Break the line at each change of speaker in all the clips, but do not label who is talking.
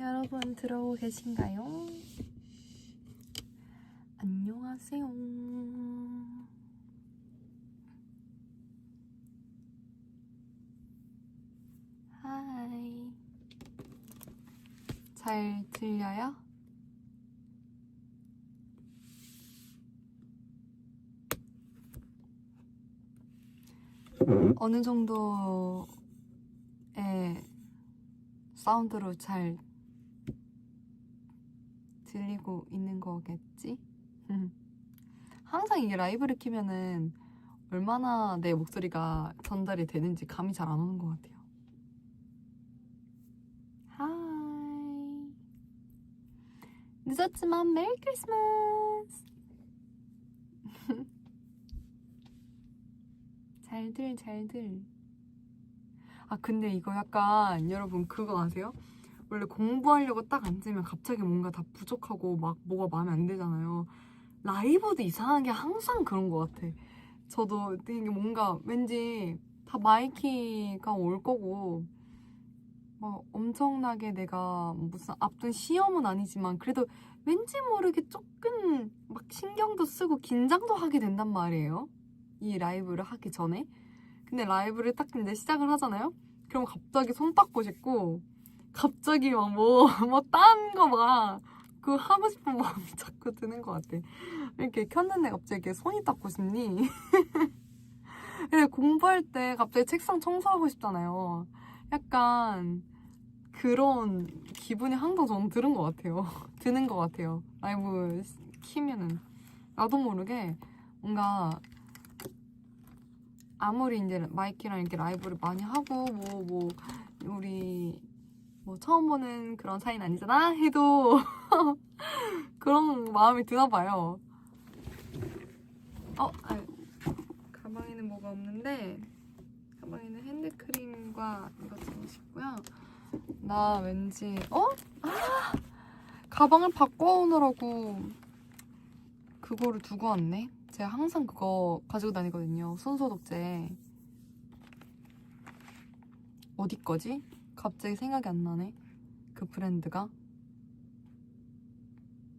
여러분 들어오고 계신가요? 안녕하세요. 하이. 잘 들려요? 어느 정도의 사운드로 잘 들리고 있는 거겠지? 항상 이게 라이브를 키면은 얼마나 내 목소리가 전달이 되는지 감이 잘 안 오는 것 같아요. 하이. 늦었지만 메리 크리스마스. 잘들. 아 근데 이거 약간 여러분 그거 아세요? 원래 공부하려고 딱 앉으면 갑자기 뭔가 다 부족하고 막 뭐가 마음에 안 들잖아요. 라이브도 이상하게 항상 그런 것 같아. 저도 되게 뭔가 왠지 다 마이키가 올 거고 막 엄청나게 내가 무슨 앞둔 시험은 아니지만 그래도 왠지 모르게 조금 막 신경도 쓰고 긴장도 하게 된단 말이에요. 이 라이브를 하기 전에. 근데 라이브를 딱 이제 시작을 하잖아요? 그럼 갑자기 손 닦고 싶고 갑자기 막 딴 거 막 그 하고 싶은 마음이 자꾸 드는 것 같아. 이렇게 켰는데 갑자기 이렇게 손이 닦고 싶니? 근데 공부할 때 갑자기 책상 청소하고 싶잖아요. 약간 그런 기분이 항상 저는 드는 것 같아요. 드는 것 같아요. 라이브 키면은 나도 모르게 뭔가 아무리 이제 마이키랑 이렇게 라이브를 많이 하고 우리 처음 보는 그런 사이는 아니잖아 해도 그런 마음이 드나 봐요. 가방에는 뭐가 없는데 가방에는 핸드크림과 이것저것 있고요. 나 왠지 가방을 바꿔오느라고 그거를 두고 왔네. 제가 항상 그거 가지고 다니거든요. 손소독제. 어디 거지? 갑자기 생각이 안 나네. 그 브랜드가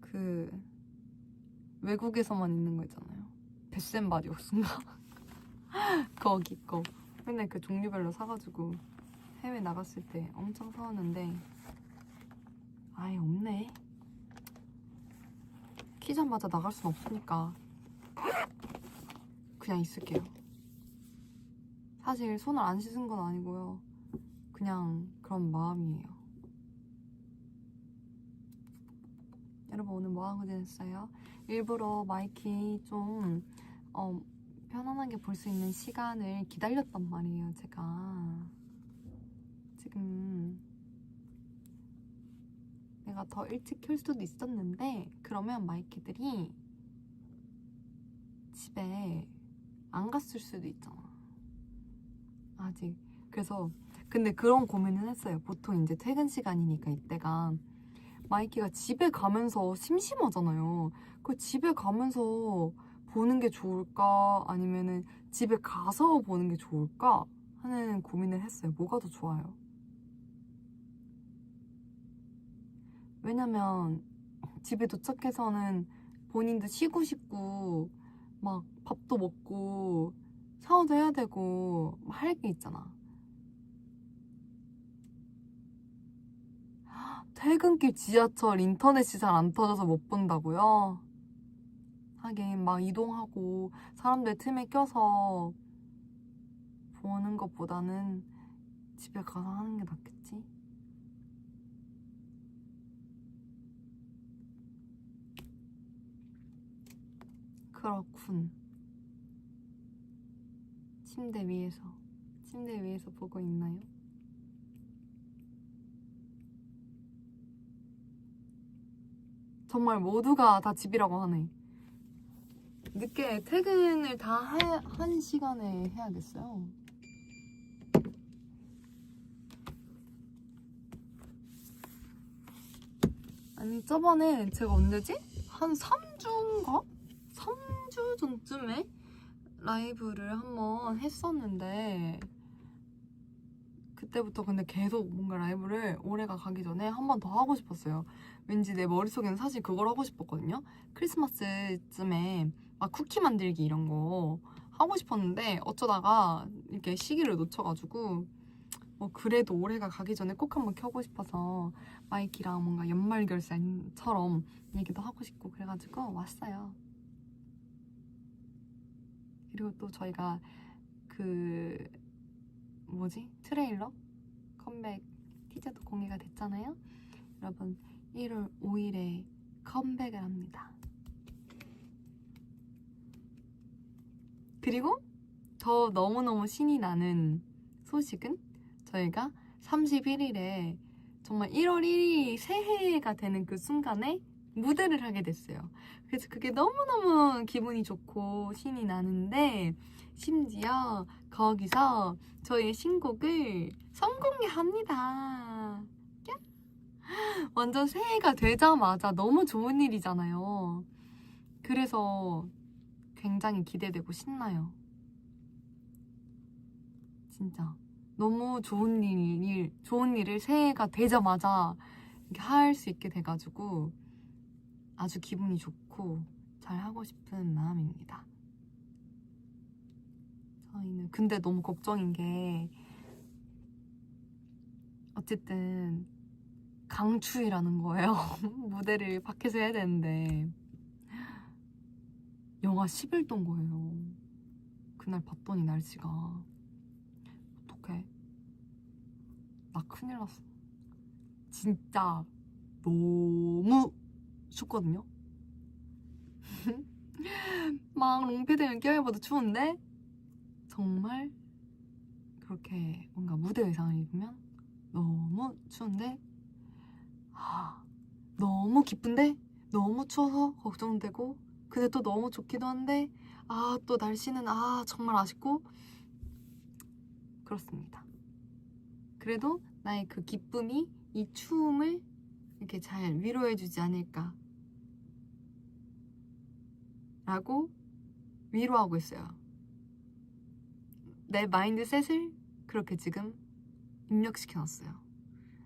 그 외국에서만 있는 거 있잖아요. 베센바디옥스인가? 거기 거. 맨날 그 종류별로 사가지고 해외 나갔을 때 엄청 사왔는데 아예 없네. 키자마자 나갈 순 없으니까 그냥 있을게요. 사실 손을 안 씻은 건 아니고요. 그냥 그런 마음이에요. 여러분 오늘 뭐하고 지냈어요? 일부러 마이키 좀 편안하게 볼 수 있는 시간을 기다렸단 말이에요. 제가 지금 내가 더 일찍 켤 수도 있었는데 그러면 마이키들이 집에 안 갔을 수도 있잖아. 아직. 그래서 근데 그런 고민은 했어요. 보통 이제 퇴근 시간이니까 이때가 마이키가 집에 가면서 심심하잖아요. 그 집에 가면서 보는 게 좋을까 아니면은 집에 가서 보는 게 좋을까 하는 고민을 했어요. 뭐가 더 좋아요? 왜냐면 집에 도착해서는 본인도 쉬고 싶고 막 밥도 먹고 샤워도 해야 되고 할 게 있잖아. 퇴근길 지하철 인터넷이 잘 안 터져서 못 본다고요? 하긴 막 이동하고 사람들 틈에 껴서 보는 것보다는 집에 가서 하는 게 낫겠지? 그렇군. 침대 위에서 보고 있나요? 정말 모두가 다 집이라고 하네. 늦게 퇴근을 다 한 시간에 해야겠어요. 아니 저번에 제가 언제지? 한 3주인가? 3주 전쯤에 라이브를 한번 했었는데 그때부터 근데 계속 뭔가 라이브를 올해가 가기 전에 한 번 더 하고 싶었어요. 왠지 내 머릿속에는 사실 그걸 하고 싶었거든요. 크리스마스쯤에 막 쿠키 만들기 이런 거 하고 싶었는데 어쩌다가 이렇게 시기를 놓쳐가지고 뭐 그래도 올해가 가기 전에 꼭 한번 켜고 싶어서 마이키랑 뭔가 연말결산처럼 얘기도 하고 싶고 그래가지고 왔어요. 그리고 또 저희가 그 트레일러 컴백 티저도 공개가 됐잖아요. 여러분 1월 5일에 컴백을 합니다. 그리고 더 너무너무 신이 나는 소식은 저희가 31일에 정말 1월 1일이 새해가 되는 그 순간에 무대를 하게 됐어요. 그래서 그게 너무너무 기분이 좋고 신이 나는데 심지어 거기서 저희의 신곡을 선공개합니다. 완전 새해가 되자마자 너무 좋은 일이잖아요. 그래서 굉장히 기대되고 신나요. 진짜 너무 좋은 일을 새해가 되자마자 할 수 있게 돼가지고 아주 기분이 좋고 잘 하고 싶은 마음입니다. 저희는 근데 너무 걱정인 게 어쨌든 강추위라는 거예요. 무대를 밖에서 해야 되는데 영하 11도인 거예요. 그날 봤더니 날씨가 어떡해? 나 큰일 났어. 진짜 너무 춥거든요. 막 롱패딩을 껴입어도 추운데 정말 그렇게 뭔가 무대 의상을 입으면 너무 추운데 너무 기쁜데 너무 추워서 걱정되고 근데 또 너무 좋기도 한데 또 날씨는 정말 아쉽고 그렇습니다. 그래도 나의 그 기쁨이 이 추움을 이렇게 잘 위로해주지 않을까 라고 위로하고 있어요. 내 마인드셋을 그렇게 지금 입력시켜놨어요.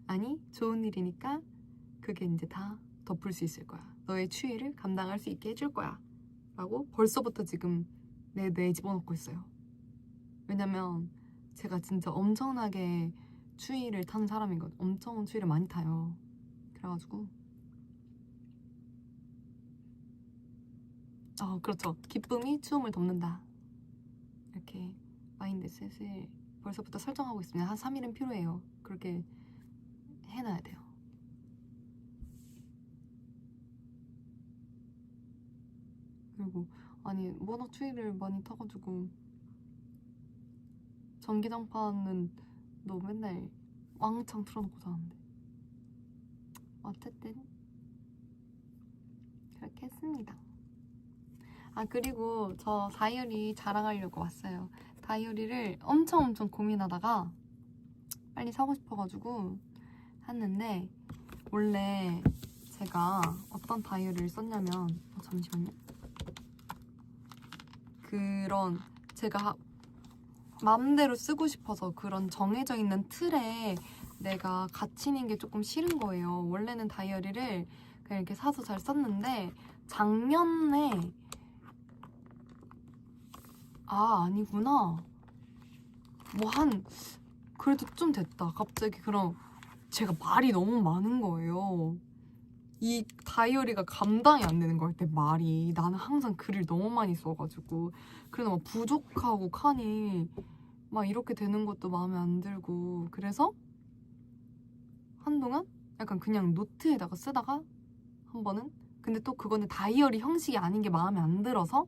아니 좋은 일이니까 그게 이제 다 덮을 수 있을 거야. 너의 추위를 감당할 수 있게 해줄 거야 라고 벌써부터 지금 내 뇌에 집어넣고 있어요. 왜냐면 제가 진짜 엄청나게 추위를 타는 사람이거든요. 엄청 추위를 많이 타요. 그래가지고 그렇죠. 기쁨이 추움을 덮는다. 이렇게 마인드셋을 벌써부터 설정하고 있습니다. 한 3일은 필요해요. 그렇게 해놔야 돼요. 그리고 아니 워낙 추위를 많이 타가지고 전기장판은 너 맨날 왕창 틀어놓고 자는데 어쨌든 그렇게 했습니다. 그리고 저 다이어리 자랑하려고 왔어요. 다이어리를 엄청 고민하다가 빨리 사고 싶어가지고 샀는데 원래 제가 어떤 다이어리를 썼냐면 잠시만요. 그런 제가 마음대로 쓰고 싶어서 그런 정해져 있는 틀에 내가 갇히는 게 조금 싫은 거예요. 원래는 다이어리를 그냥 이렇게 사서 잘 썼는데 작년에 아니구나. 그래도 좀 됐다. 갑자기 그럼 제가 말이 너무 많은 거예요. 이 다이어리가 감당이 안 되는 거야, 내 말이. 나는 항상 글을 너무 많이 써가지고. 그래서 막 부족하고 칸이 막 이렇게 되는 것도 마음에 안 들고. 그래서 한동안 약간 그냥 노트에다가 쓰다가 한 번은 근데 또 그거는 다이어리 형식이 아닌 게 마음에 안 들어서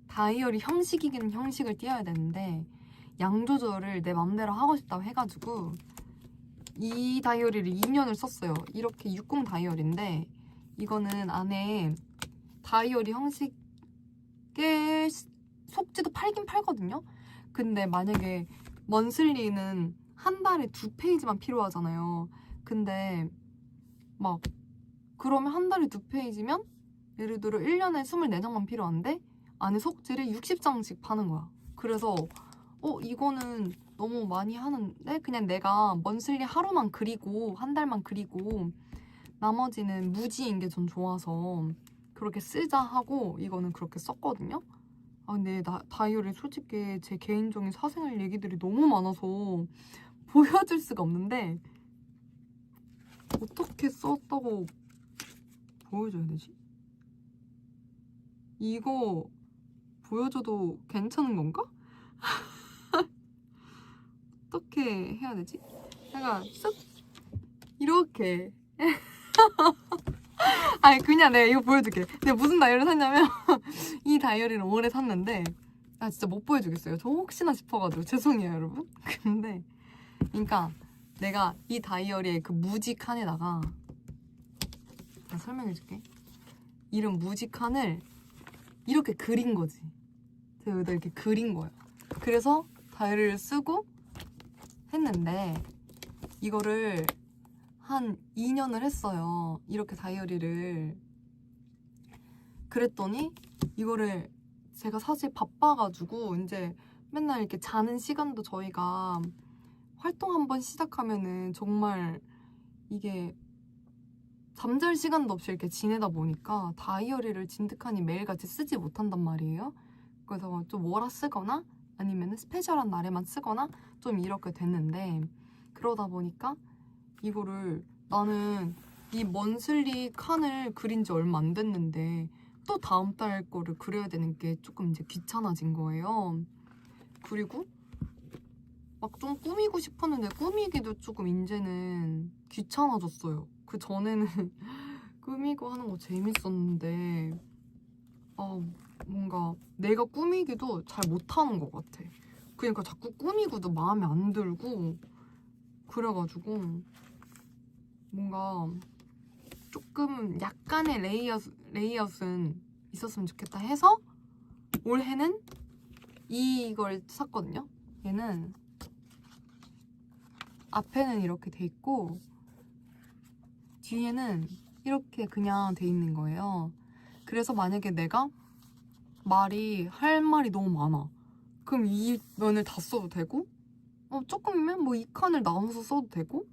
다이어리 형식이긴 형식을 띄어야 되는데 양 조절을 내 맘대로 하고 싶다고 해가지고 이 다이어리를 2년을 썼어요. 이렇게 60 다이어리인데 이거는 안에 다이어리 형식의 속지도 팔긴 팔거든요. 근데 만약에 먼슬리는 한 달에 2페이지만 필요하잖아요. 근데 막 그러면 한 달에 2페이지면 예를 들어 1년에 24장만 필요한데 안에 속지를 60장씩 파는 거야. 그래서 이거는 너무 많이 하는데 그냥 내가 먼슬리 하루만 그리고 한 달만 그리고 나머지는 무지인 게 전 좋아서 그렇게 쓰자 하고 이거는 그렇게 썼거든요. 아 근데 다이어리 솔직히 제 개인적인 사생활 얘기들이 너무 많아서 보여줄 수가 없는데 어떻게 썼다고 보여줘야 되지? 이거 보여줘도 괜찮은 건가? 어떻게 해야 되지? 약간 쓱 이렇게 아니 그냥 내가 이거 보여줄게. 내가 무슨 다이어리를 샀냐면 이 다이어리를 오래 샀는데 아 진짜 못 보여주겠어요. 저 혹시나 싶어가지고 죄송해요 여러분. 근데 그러니까 내가 이 다이어리의 그 무지 칸에다가 내가 설명해줄게. 이런 무지 칸을 이렇게 그린 거지. 제가 여기다 이렇게 그린 거예요. 그래서 다이어리를 쓰고 했는데 이거를 한 2년을 했어요. 이렇게 다이어리를. 그랬더니 이거를 제가 사실 바빠가지고 이제 맨날 이렇게 자는 시간도 저희가 활동 한번 시작하면은 정말 이게 잠잘 시간도 없이 이렇게 지내다 보니까 다이어리를 진득하니 매일같이 쓰지 못한단 말이에요. 그래서 좀 몰아 쓰거나 아니면 스페셜한 날에만 쓰거나 좀 이렇게 됐는데 그러다 보니까 이거를 나는 이 먼슬리 칸을 그린 지 얼마 안 됐는데 또 다음 달 거를 그려야 되는 게 조금 이제 귀찮아진 거예요. 그리고 막 좀 꾸미고 싶었는데 꾸미기도 조금 이제는 귀찮아졌어요. 그 전에는 꾸미고 하는 거 재밌었는데 뭔가 내가 꾸미기도 잘 못하는 것 같아. 그러니까 자꾸 꾸미고도 마음에 안 들고 그래가지고 뭔가 조금 약간의 레이아웃은 있었으면 좋겠다 해서 올해는 이걸 샀거든요. 얘는 앞에는 이렇게 돼 있고 뒤에는 이렇게 그냥 돼 있는 거예요. 그래서 만약에 내가 할 말이 너무 많아. 그럼 이 면을 다 써도 되고 조금이면 뭐 이 칸을 나눠서 써도 되고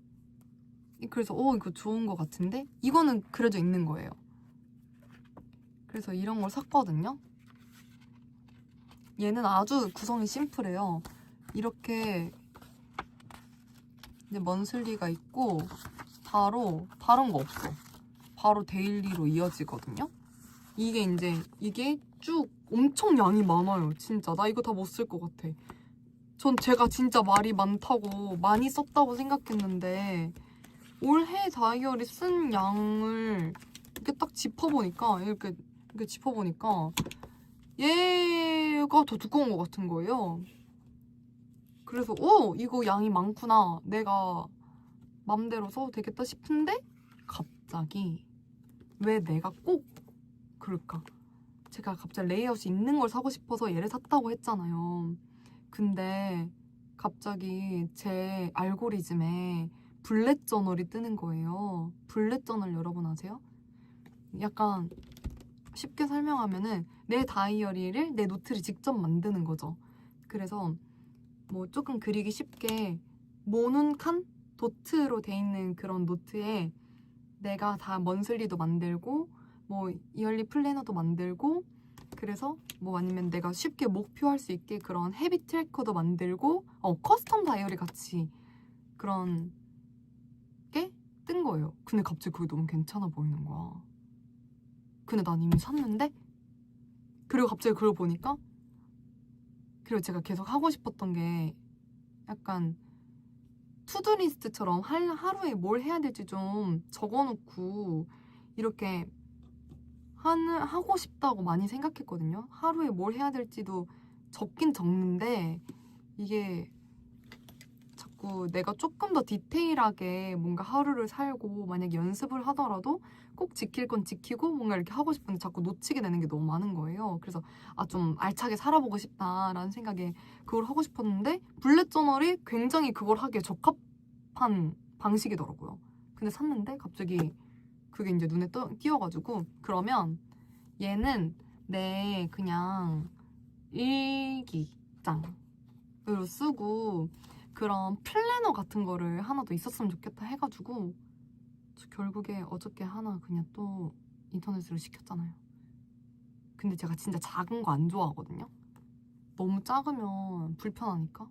그래서 이거 좋은 거 같은데 이거는 그려져 있는 거예요. 그래서 이런 걸 샀거든요. 얘는 아주 구성이 심플해요. 이렇게 이제 먼슬리가 있고 바로 다른 거 없어. 바로 데일리로 이어지거든요. 이게 쭉 엄청 양이 많아요. 진짜 나 이거 다 못 쓸 것 같아. 전 제가 진짜 말이 많다고 많이 썼다고 생각했는데 올해 다이어리 쓴 양을 이렇게 딱 짚어보니까 이렇게 짚어보니까 얘가 더 두꺼운 것 같은 거예요. 그래서 이거 양이 많구나. 내가 맘대로 써도 되겠다 싶은데 갑자기 왜 내가 꼭 그럴까? 제가 갑자기 레이아웃이 있는 걸 사고 싶어서 얘를 샀다고 했잖아요. 근데 갑자기 제 알고리즘에 블랙 저널이 뜨는 거예요. 블랙 저널 여러분 아세요? 약간 쉽게 설명하면은 내 다이어리를 내 노트를 직접 만드는 거죠. 그래서 뭐 조금 그리기 쉽게 모눈 칸? 도트로 돼 있는 그런 노트에 내가 다 먼슬리도 만들고 뭐 이얼리 플래너도 만들고 그래서 뭐 아니면 내가 쉽게 목표할 수 있게 그런 헤비 트래커도 만들고 커스텀 다이어리 같이 그런 게 뜬 거예요. 근데 갑자기 그게 너무 괜찮아 보이는 거야. 근데 난 이미 샀는데 그리고 갑자기 그걸 보니까 그리고 제가 계속 하고 싶었던 게 약간 투두리스트처럼 하루에 뭘 해야 될지 좀 적어놓고 이렇게 하고 싶다고 많이 생각했거든요. 하루에 뭘 해야 될지도 적긴 적는데 이게 자꾸 내가 조금 더 디테일하게 뭔가 하루를 살고 만약 연습을 하더라도 꼭 지킬 건 지키고 뭔가 이렇게 하고 싶은데 자꾸 놓치게 되는 게 너무 많은 거예요. 그래서 좀 알차게 살아보고 싶다라는 생각에 그걸 하고 싶었는데 블랙 저널이 굉장히 그걸 하기에 적합한 방식이더라고요. 근데 샀는데 갑자기 그게 이제 눈에 띄어가지고 그러면 얘는 내 그냥 일기장을 쓰고 그런 플래너 같은 거를 하나 더 있었으면 좋겠다 해가지고 저 결국에 어저께 하나 그냥 또 인터넷으로 시켰잖아요. 근데 제가 진짜 작은 거 안 좋아하거든요. 너무 작으면 불편하니까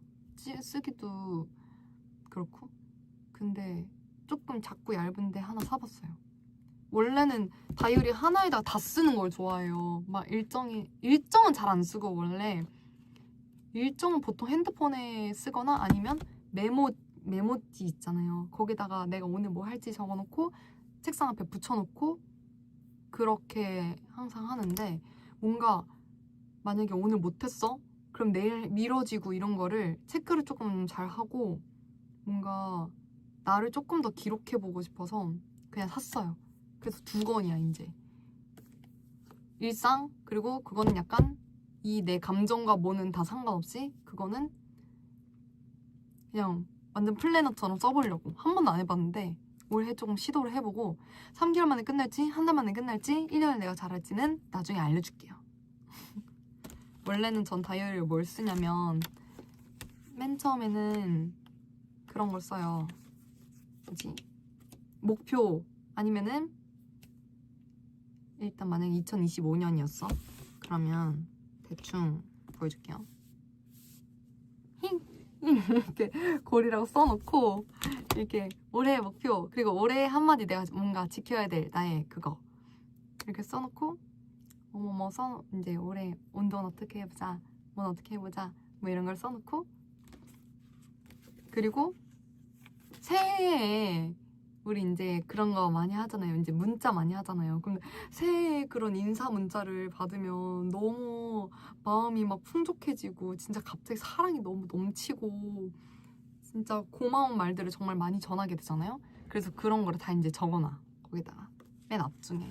쓰기도 그렇고. 근데 조금 작고 얇은데 하나 사봤어요. 원래는 다이어리 하나에다 다 쓰는 걸 좋아해요. 막 일정은 잘 안 쓰고 원래 일정은 보통 핸드폰에 쓰거나 아니면 메모지 있잖아요. 거기다가 내가 오늘 뭐 할지 적어놓고 책상 앞에 붙여놓고 그렇게 항상 하는데 뭔가 만약에 오늘 못했어? 그럼 내일 미뤄지고 이런 거를 체크를 조금 잘 하고 뭔가 나를 조금 더 기록해보고 싶어서 그냥 샀어요. 그래서 2권이야 이제. 일상 그리고 그거는 약간 이 내 감정과 뭐는 다 상관없이 그거는 그냥 완전 플래너처럼 써보려고. 한 번도 안 해봤는데 올해 조금 시도를 해보고 3개월 만에 끝날지 한 달 만에 끝날지 1년을 내가 잘할지는 나중에 알려줄게요. 원래는 전 다이어리를 뭘 쓰냐면 맨 처음에는 그런 걸 써요. 뭐지? 목표 아니면은 일단 만약에 2025년이었어. 그러면 대충 보여줄게요. 이렇게 골이라고 써놓고 이렇게 올해의 목표 그리고 올해 한마디 내가 뭔가 지켜야 될 나의 그거 이렇게 써놓고 뭐뭐 이제 올해 운동 어떻게 해보자 뭐 어떻게 해보자 뭐 이런 걸 써놓고 그리고 새해에 우리 이제 그런 거 많이 하잖아요. 이제 문자 많이 하잖아요. 근데 새해에 그런 인사 문자를 받으면 너무 마음이 막 풍족해지고 진짜 갑자기 사랑이 너무 넘치고 진짜 고마운 말들을 정말 많이 전하게 되잖아요. 그래서 그런 거를 다 이제 적어놔. 거기다가 맨 앞중에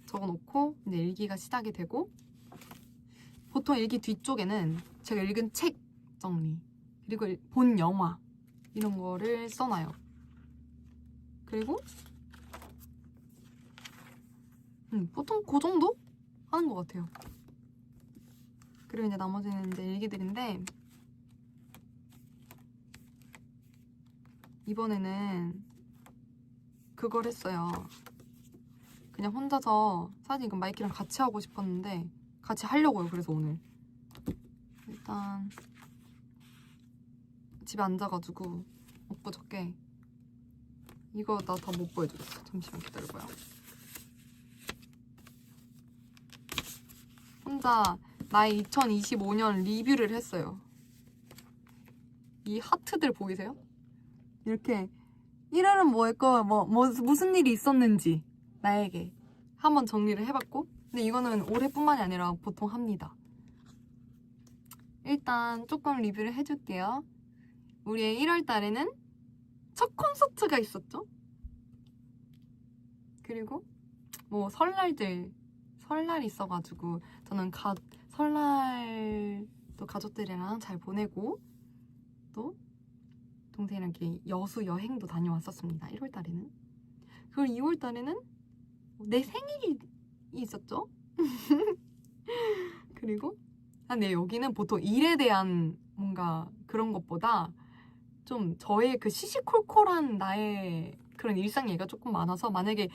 적어놓고 이제 일기가 시작이 되고 보통 일기 뒤쪽에는 제가 읽은 책 정리 그리고 본 영화 이런 거를 써놔요. 그리고 보통 그 정도 하는 것 같아요. 그리고 이제 나머지는 이제 일기들인데 이번에는 그걸 했어요. 그냥 혼자서 사실 이건 마이키랑 같이 하고 싶었는데 같이 하려고요. 그래서 오늘 일단 집에 앉아가지고 엊그저께 이거 나 다 못 보여주겠어. 잠시만 기다려봐요. 혼자 나의 2025년 리뷰를 했어요. 이 하트들 보이세요? 이렇게 1월은 뭐 했고 무슨 일이 있었는지 나에게 한번 정리를 해봤고 근데 이거는 올해뿐만이 아니라 보통 합니다. 일단 조금 리뷰를 해줄게요. 우리의 1월 달에는 첫 콘서트가 있었죠. 그리고 뭐 설날이 있어가지고 저는 설날도 가족들이랑 잘 보내고 또 동생이랑 이렇게 여수 여행도 다녀왔었습니다. 1월 달에는. 그리고 2월 달에는 내 생일이 있었죠. 그리고 근데 여기는 보통 일에 대한 뭔가 그런 것보다 좀 저의 그 시시콜콜한 나의 그런 일상 얘기가 조금 많아서 만약에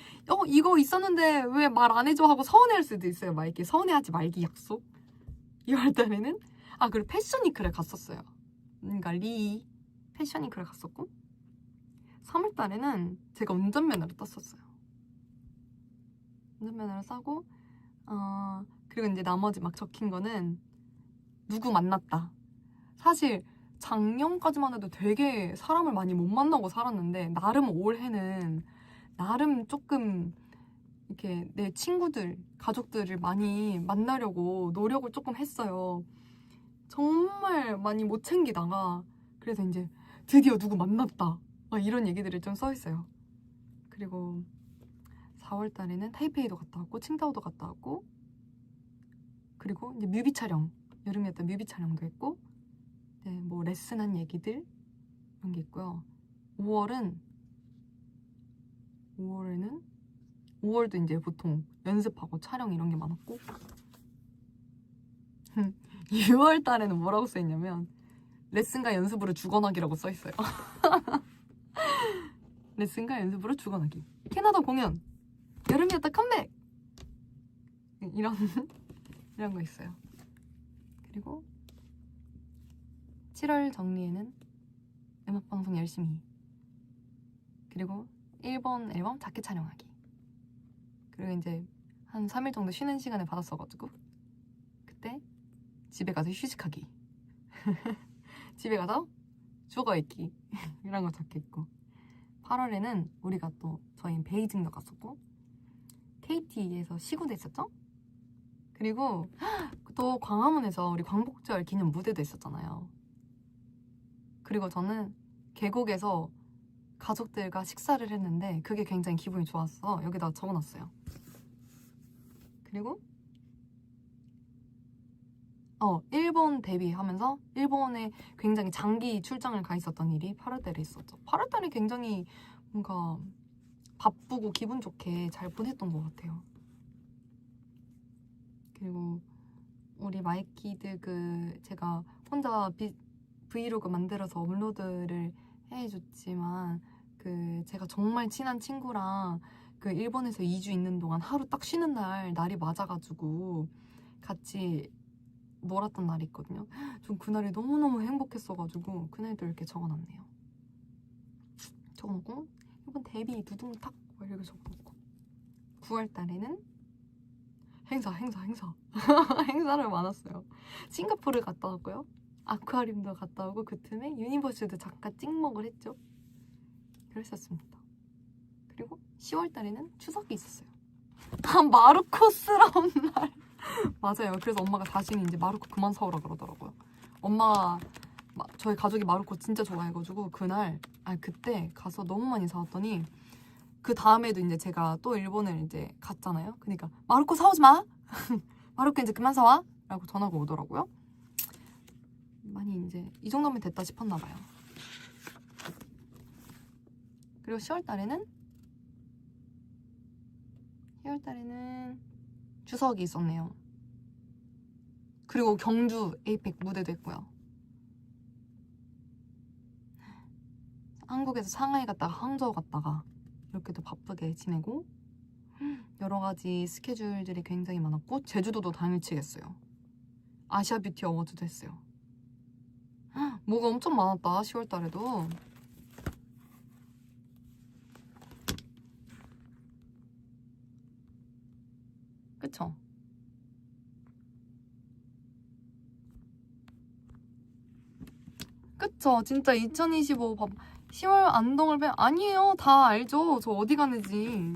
이거 있었는데 왜 말 안 해줘 하고 서운해할 수도 있어요. 막 이렇게 서운해하지 말기 약속. 2월 달에는 그리고 패션위크를 갔었어요. 그러니까 패션위크를 갔었고 3월 달에는 제가 운전면허를 땄었어요. 운전면허를 따고 그리고 이제 나머지 막 적힌 거는 누구 만났다. 사실 작년까지만 해도 되게 사람을 많이 못 만나고 살았는데 나름 올해는 나름 조금 이렇게 내 친구들, 가족들을 많이 만나려고 노력을 조금 했어요. 정말 많이 못 챙기다가 그래서 이제 드디어 누구 만났다 막 이런 얘기들을 좀 써있어요. 그리고 4월 달에는 타이페이도 갔다 왔고 칭다오도 갔다 왔고 그리고 이제 뮤비 촬영 여름이었던 뮤비 촬영도 했고 네, 뭐 레슨한 얘기들 이런 게 있고요. 5월도 이제 보통 연습하고 촬영 이런 게 많았고 6월 달에는 뭐라고 써있냐면 레슨과 연습으로 죽어나기라고 써있어요. 레슨과 연습으로 죽어나기. 캐나다 공연. 여름이었다 컴백. 이런 이런 거 있어요. 그리고 7월 정리에는 음악방송 열심히. 그리고 일본 앨범 자켓 촬영하기. 그리고 이제 한 3일 정도 쉬는 시간을 받았어가지고 그때 집에 가서 휴식하기. 집에 가서 죽어있기. 이런 거 적혀있고 8월에는 우리가 또 저희 베이징도 갔었고 KT에서 시구도 있었죠? 그리고 또 광화문에서 우리 광복절 기념 무대도 있었잖아요. 그리고 저는 계곡에서 가족들과 식사를 했는데 그게 굉장히 기분이 좋았어. 여기다 적어놨어요. 그리고 일본 데뷔하면서 일본에 굉장히 장기 출장을 가 있었던 일이 8월달에 있었죠. 8월달에 굉장히 뭔가 바쁘고 기분 좋게 잘 보냈던 것 같아요. 그리고 우리 마이키드 제가 혼자 브이로그 만들어서 업로드를 해줬지만 제가 정말 친한 친구랑 일본에서 2주 있는 동안 하루 딱 쉬는 날이 맞아가지고 같이 놀았던 날이 있거든요. 전 그날이 너무너무 행복했어가지고 그날도 이렇게 적어놨네요. 적어놓고 일본 데뷔 두둥 탁 이렇게 적어놓고 9월달에는 행사를 많았어요. 싱가포르 갔다 왔고요. 아쿠아리움도 갔다 오고 그 틈에 유니버스도 잠깐 찍먹을 했죠. 그랬었습니다. 그리고 10월달에는 추석이 있었어요. 마루코스라운 날. 맞아요. 그래서 엄마가 다시는 이제 마루코 그만 사오라 그러더라고요. 엄마가 저희 가족이 마루코 진짜 좋아해가지고 그때 가서 너무 많이 사왔더니 그 다음에도 이제 제가 또 일본을 이제 갔잖아요. 그러니까 마루코 사오지 마. 마루코 이제 그만 사와. 라고 전화가 오더라고요. 많이 이제 이 정도면 됐다 싶었나 봐요. 그리고 10월달에는 추석이 있었네요. 그리고 경주 에이펙 무대도 했고요. 한국에서 상하이 갔다가 항저우 갔다가 이렇게도 바쁘게 지내고 여러 가지 스케줄들이 굉장히 많았고 제주도도 당일치기 했어요. 아시아 뷰티 어워즈도 했어요. 뭐가 엄청 많았다. 10월달에도. 그쵸? 그쵸? 진짜 2025 10월 안동을 아니에요. 다 알죠. 저 어디 가는지.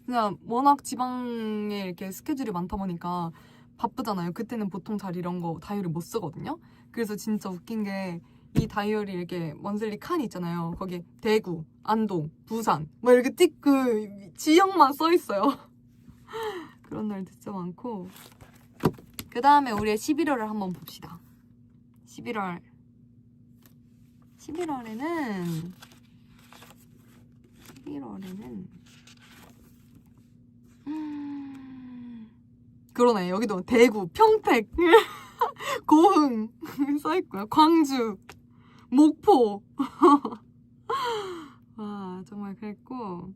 그냥 워낙 지방에 이렇게 스케줄이 많다 보니까 바쁘잖아요. 그때는 보통 잘 이런 거 다이어리 못 쓰거든요. 그래서 진짜 웃긴 게 이 다이어리 이렇게 먼슬리 칸이 있잖아요. 거기에 대구, 안동, 부산 뭐 이렇게 지역만 써 있어요. 그런 날 진짜 많고 그 다음에 우리의 11월을 한번 봅시다. 11월에는 그러네. 여기도 대구, 평택, 고흥 써있고요. 광주, 목포. 와, 정말 그랬고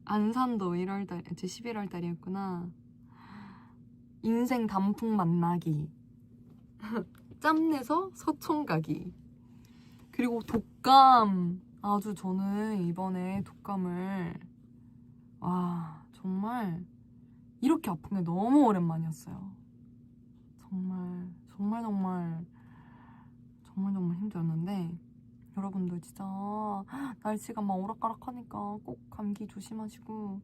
안산도 11월달이었구나. 인생 단풍 만나기. 짬내서 서촌 가기. 그리고 독감. 아주 저는 이번에 독감을 정말 이렇게 아픈 게 너무 오랜만이었어요. 정말 힘들었는데 여러분들 진짜 날씨가 막 오락가락하니까 꼭 감기 조심하시고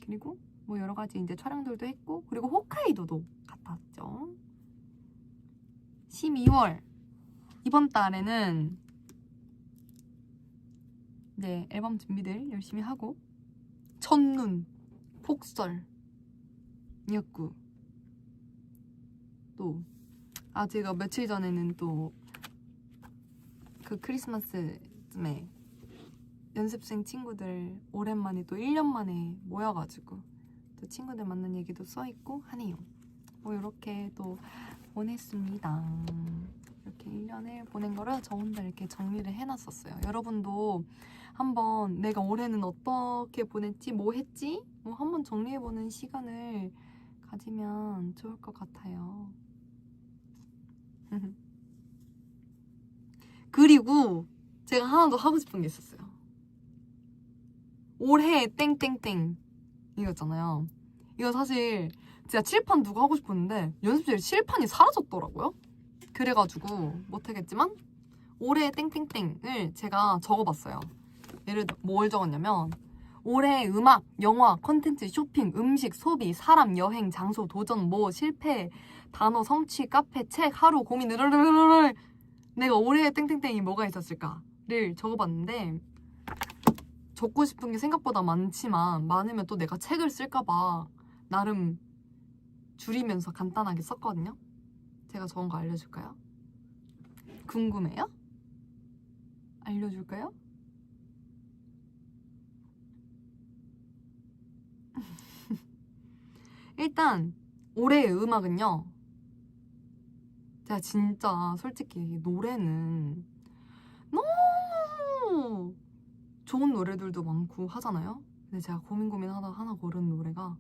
그리고 뭐 여러 가지 이제 촬영들도 했고 그리고 홋카이도도 갔다 왔죠. 12월 이번 달에는 이제 앨범 준비들 열심히 하고 첫눈, 폭설, 이었고 또 제가 며칠 전에는 또 크리스마스쯤에 연습생 친구들 오랜만에 또 1년 만에 모여가지고 또 친구들 만난 얘기도 써있고 하네요. 뭐 이렇게 또 보냈습니다. 이렇게 1년을 보낸 거를 저 혼자 이렇게 정리를 해놨었어요. 여러분도 한번 내가 올해는 어떻게 보냈지, 뭐 했지? 뭐 한번 정리해보는 시간을 가지면 좋을 것 같아요. 그리고 제가 하나 더 하고 싶은 게 있었어요. 올해 땡땡땡 이거잖아요. 이거 사실 제가 칠판 두고 하고 싶었는데 연습실에 칠판이 사라졌더라고요. 그래가지고 못하겠지만 올해 땡땡땡을 제가 적어봤어요. 예를 들어 뭘 적었냐면 올해 음악, 영화, 컨텐츠, 쇼핑, 음식, 소비, 사람, 여행, 장소, 도전, 뭐, 실패, 단어, 성취, 카페, 책, 하루, 고민, 르르르르르 내가 올해 땡땡땡이 뭐가 있었을까를 적어봤는데 적고 싶은 게 생각보다 많지만 많으면 또 내가 책을 쓸까봐 나름 줄이면서 간단하게 썼거든요. 제가 적은 거 알려줄까요? 궁금해요? 알려줄까요? 일단 올해의 음악은요. 제가 진짜 솔직히 노래는 너무 좋은 노래들도 많고 하잖아요. 근데 제가 고민하다가 하나 고른 노래가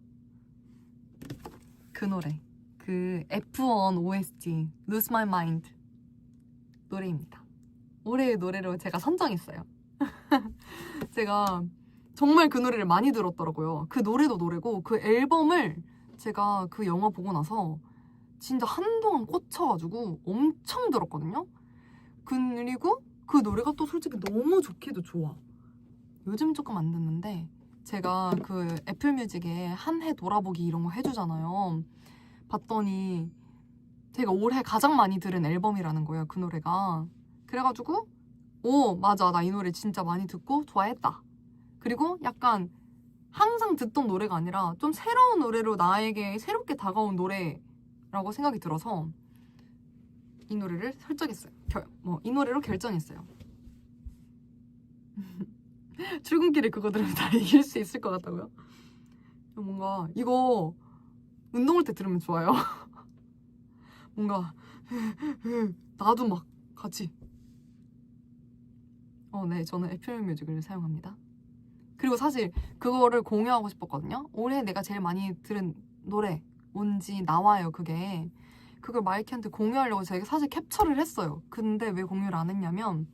그 노래, 그 F1 OST Lose My Mind 노래입니다. 올해의 노래로 제가 선정했어요. 제가 정말 그 노래를 많이 들었더라고요. 그 노래도 노래고 그 앨범을 제가 그 영화 보고 나서 진짜 한동안 꽂혀가지고 엄청 들었거든요. 그리고 그 노래가 또 솔직히 너무 좋기도 좋아. 요즘 조금 안 듣는데 제가 그 애플뮤직에 한 해 돌아보기 이런 거 해주잖아요. 봤더니 제가 올해 가장 많이 들은 앨범이라는 거예요, 그 노래가. 그래가지고 오, 맞아, 나 이 노래 진짜 많이 듣고 좋아했다. 그리고 약간 항상 듣던 노래가 아니라 좀 새로운 노래로 나에게 새롭게 다가온 노래라고 생각이 들어서 이 노래를 설정했어요. 이 노래로 결정했어요. 출근길에 그거 들으면 다 이길 수 있을 것 같다고요? 뭔가 이거 운동할 때 들으면 좋아요. 뭔가 나도 막 같이 네, 저는 애플뮤직을 사용합니다. 그리고 사실 그거를 공유하고 싶었거든요. 올해 내가 제일 많이 들은 노래 뭔지 나와요, 그게. 그걸 마이키한테 공유하려고 제가 사실 캡처를 했어요. 근데 왜 공유를 안 했냐면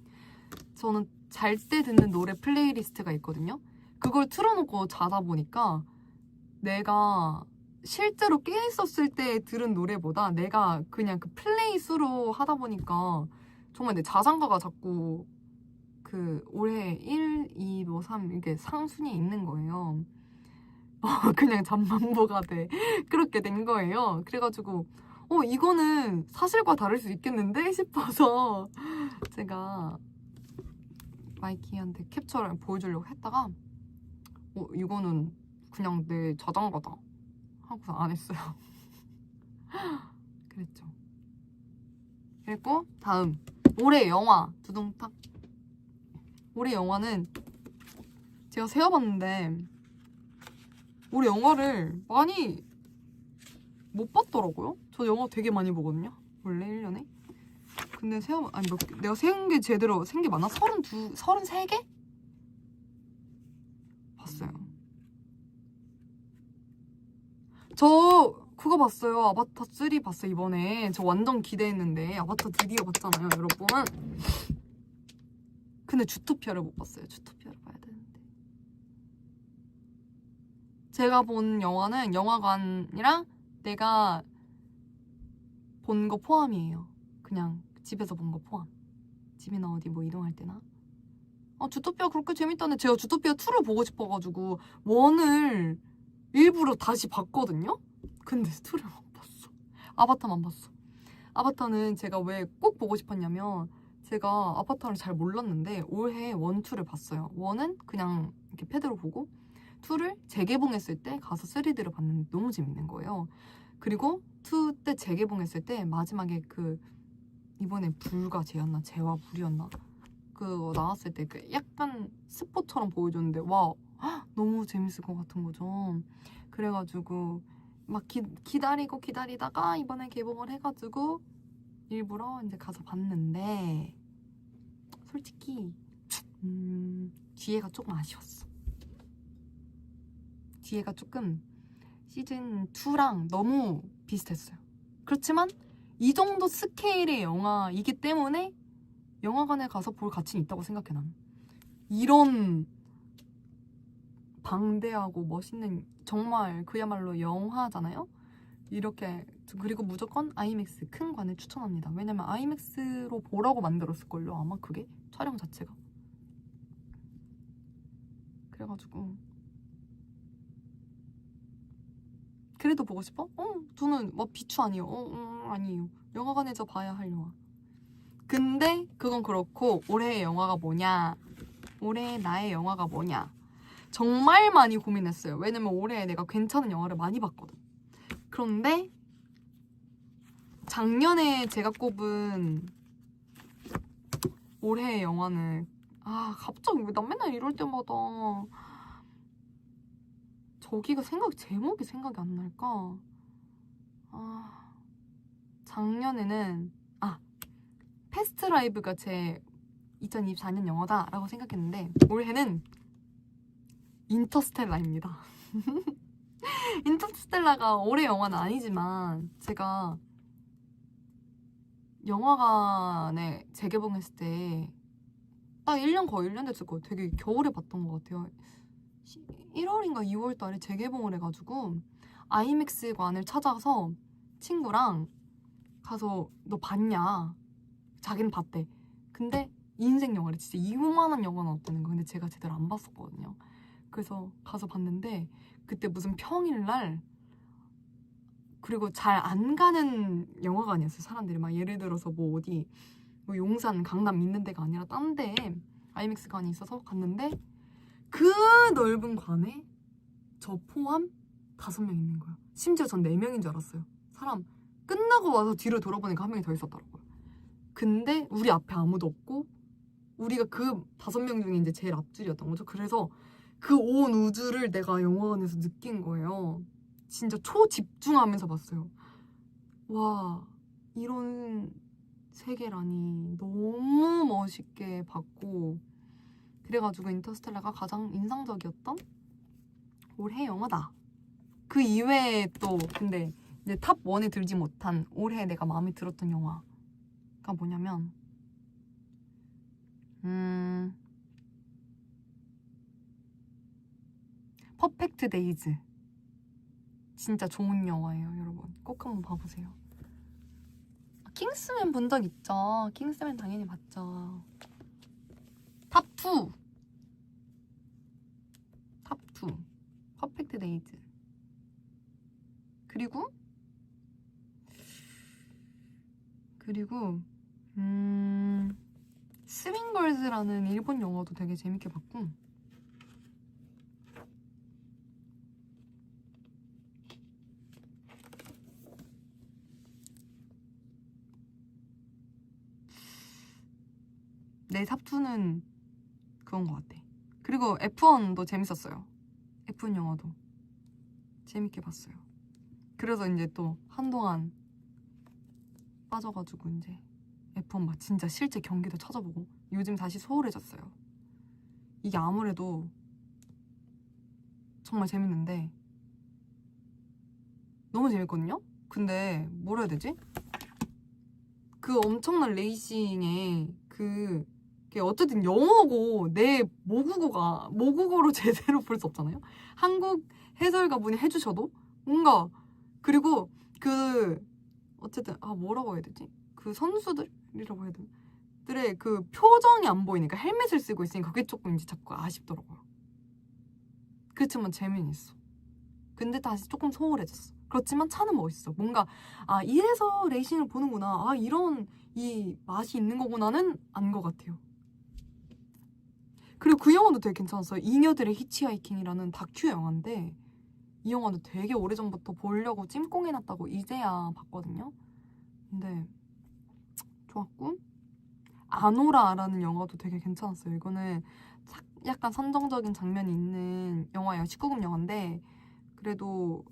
저는 잘 때 듣는 노래 플레이리스트가 있거든요. 그걸 틀어놓고 자다 보니까 내가 실제로 깨 있었을 때 들은 노래보다 내가 그냥 그 플레이 수로 하다 보니까 정말 내 자장가가 자꾸 그 올해 1, 2, 뭐 3 이게 상순위에 있는 거예요. 그냥 잠만보가 돼. 그렇게 된 거예요. 그래가지고 이거는 사실과 다를 수 있겠는데 싶어서 제가 마이키한테 캡처를 보여주려고 했다가 이거는 그냥 내 자장가다 하고서 안 했어요. 그랬죠. 그리고 다음 올해 영화 두둥탁. 올해 영화는 제가 세어봤는데 올해 영화를 많이 못 봤더라고요. 저 영화 되게 많이 보거든요. 원래 1년에. 근데 내가 세운 게 제대로 센 게 많아? 33개? 봤어요. 저 그거 봤어요. 아바타 3 봤어요, 이번에. 저 완전 기대했는데 아바타 드디어 봤잖아요, 여러분. 근데 주토피아를 못 봤어요. 주토피아를 봐야 되는데. 제가 본 영화는 영화관이랑 내가 본 거 포함이에요. 그냥 집에서 본 거 포함. 집이나 어디 뭐 이동할 때나. 주토피아 그렇게 재밌다는데 제가 주토피아 2를 보고 싶어가지고 1을 일부러 다시 봤거든요? 근데 2를 못 봤어. 아바타만 봤어. 아바타는 제가 왜 꼭 보고 싶었냐면 제가 아바타를 잘 몰랐는데 올해 1, 2를 봤어요. 1은 그냥 이렇게 패드로 보고 2를 재개봉했을 때 가서 3D를 봤는데 너무 재밌는 거예요. 그리고 2 때 재개봉했을 때 마지막에 그 이번에 불가 제였나 제와 불이었나 그거 나왔을 때 그 약간 스포처럼 보여줬는데 와 너무 재밌을 것 같은 거죠. 그래가지고 막 기다리고 기다리다가 이번에 개봉을 해가지고 일부러 이제 가서 봤는데 솔직히 뒤에가 조금 아쉬웠어. 뒤에가 조금 시즌 2랑 너무 비슷했어요. 그렇지만 이 정도 스케일의 영화이기 때문에 영화관에 가서 볼 가치는 있다고 생각해. 난 이런 방대하고 멋있는 정말 그야말로 영화잖아요. 이렇게 그리고 무조건 아이맥스 큰 관을 추천합니다. 왜냐면 아이맥스로 보라고 만들었을걸요. 아마 그게 촬영 자체가. 그래가지고 그래도 보고 싶어? 저는 막 비추 아니에요. 아니에요. 영화관에서 봐야 할 영화. 근데 그건 그렇고 올해의 영화가 뭐냐? 올해 나의 영화가 뭐냐? 정말 많이 고민했어요. 왜냐면 올해 내가 괜찮은 영화를 많이 봤거든. 그런데 작년에 제가 꼽은 올해의 영화는 갑자기 왜 난 맨날 이럴 때마다 저기가 제목이 생각이 안 날까? 작년에는 패스트 라이브가 제 2024년 영화다라고 생각했는데 올해는 인터스텔라입니다. 인터스텔라가 올해 영화는 아니지만 제가 영화관에 재개봉했을 때 딱 1년 거의 1년 됐을 거예요. 되게 겨울에 봤던 것 같아요. 1월인가 2월 달에 재개봉을 해가지고 아이맥스관을 찾아서 친구랑 가서 너 봤냐? 자기는 봤대. 근데 인생 영화래. 진짜 이만한 영화는 없다는 거. 근데 제가 제대로 안 봤었거든요. 그래서 가서 봤는데 그때 무슨 평일날 그리고 잘 안 가는 영화관이었어요. 사람들이 막 예를 들어서 뭐 어디 뭐 용산, 강남 있는 데가 아니라 딴 데에 아이맥스 관이 있어서 갔는데 그 넓은 관에 저 포함 5명 있는 거야. 심지어 전 4명인 줄 알았어요. 사람 끝나고 와서 뒤로 돌아보니까 한 명이 더 있었더라고요. 근데 우리 앞에 아무도 없고 우리가 그 5명 중에 이제 제일 앞줄이었던 거죠. 그래서 그 온 우주를 내가 영화관에서 느낀 거예요. 진짜 초집중하면서 봤어요. 와, 이런 세계라니 너무 멋있게 봤고 그래가지고 인터스텔라가 가장 인상적이었던 올해 영화다. 그 이외에 또 근데 이제 탑 1에 들지 못한 올해 내가 마음에 들었던 영화가 뭐냐면 퍼펙트 데이즈. 진짜 좋은 영화예요, 여러분. 꼭 한번 봐보세요. 킹스맨 본 적 있죠? 킹스맨 당연히 봤죠. 탑 2. 탑 2. 퍼펙트 데이즈. 그리고 스윙걸즈라는 일본 영화도 되게 재밌게 봤고 내 탑2는 그건 것 같아. 그리고 F1도 재밌었어요. F1 영화도 재밌게 봤어요. 그래서 이제 또 한동안 빠져가지고 이제 F1 막 진짜 실제 경기도 찾아보고 요즘 다시 소홀해졌어요. 이게 아무래도 정말 재밌는데 너무 재밌거든요? 근데 뭐라 해야 되지? 그 엄청난 레이싱에 그게 어쨌든 영어고 내 모국어로 제대로 볼 수 없잖아요? 한국 해설가분이 해주셔도 뭔가 그리고 어쨌든 뭐라고 해야 되지? 그 선수들이라고 해야 되나? 들의 그 표정이 안 보이니까 헬멧을 쓰고 있으니까 그게 조금 이제 자꾸 아쉽더라고요. 그렇지만 재미는 있어. 근데 다시 조금 소홀해졌어. 그렇지만 차는 멋있어. 뭔가 이래서 레이싱을 보는구나. 이런 이 맛이 있는 거구나는 안 것 같아요. 그리고 그 영화도 되게 괜찮았어요. 이녀들의 히치하이킹이라는 다큐 영화인데 이 영화도 되게 오래전부터 보려고 찜꽁해놨다고 이제야 봤거든요. 근데 좋았고 아노라라는 영화도 되게 괜찮았어요. 이거는 약간 선정적인 장면이 있는 영화예요. 19금 영화인데 그래도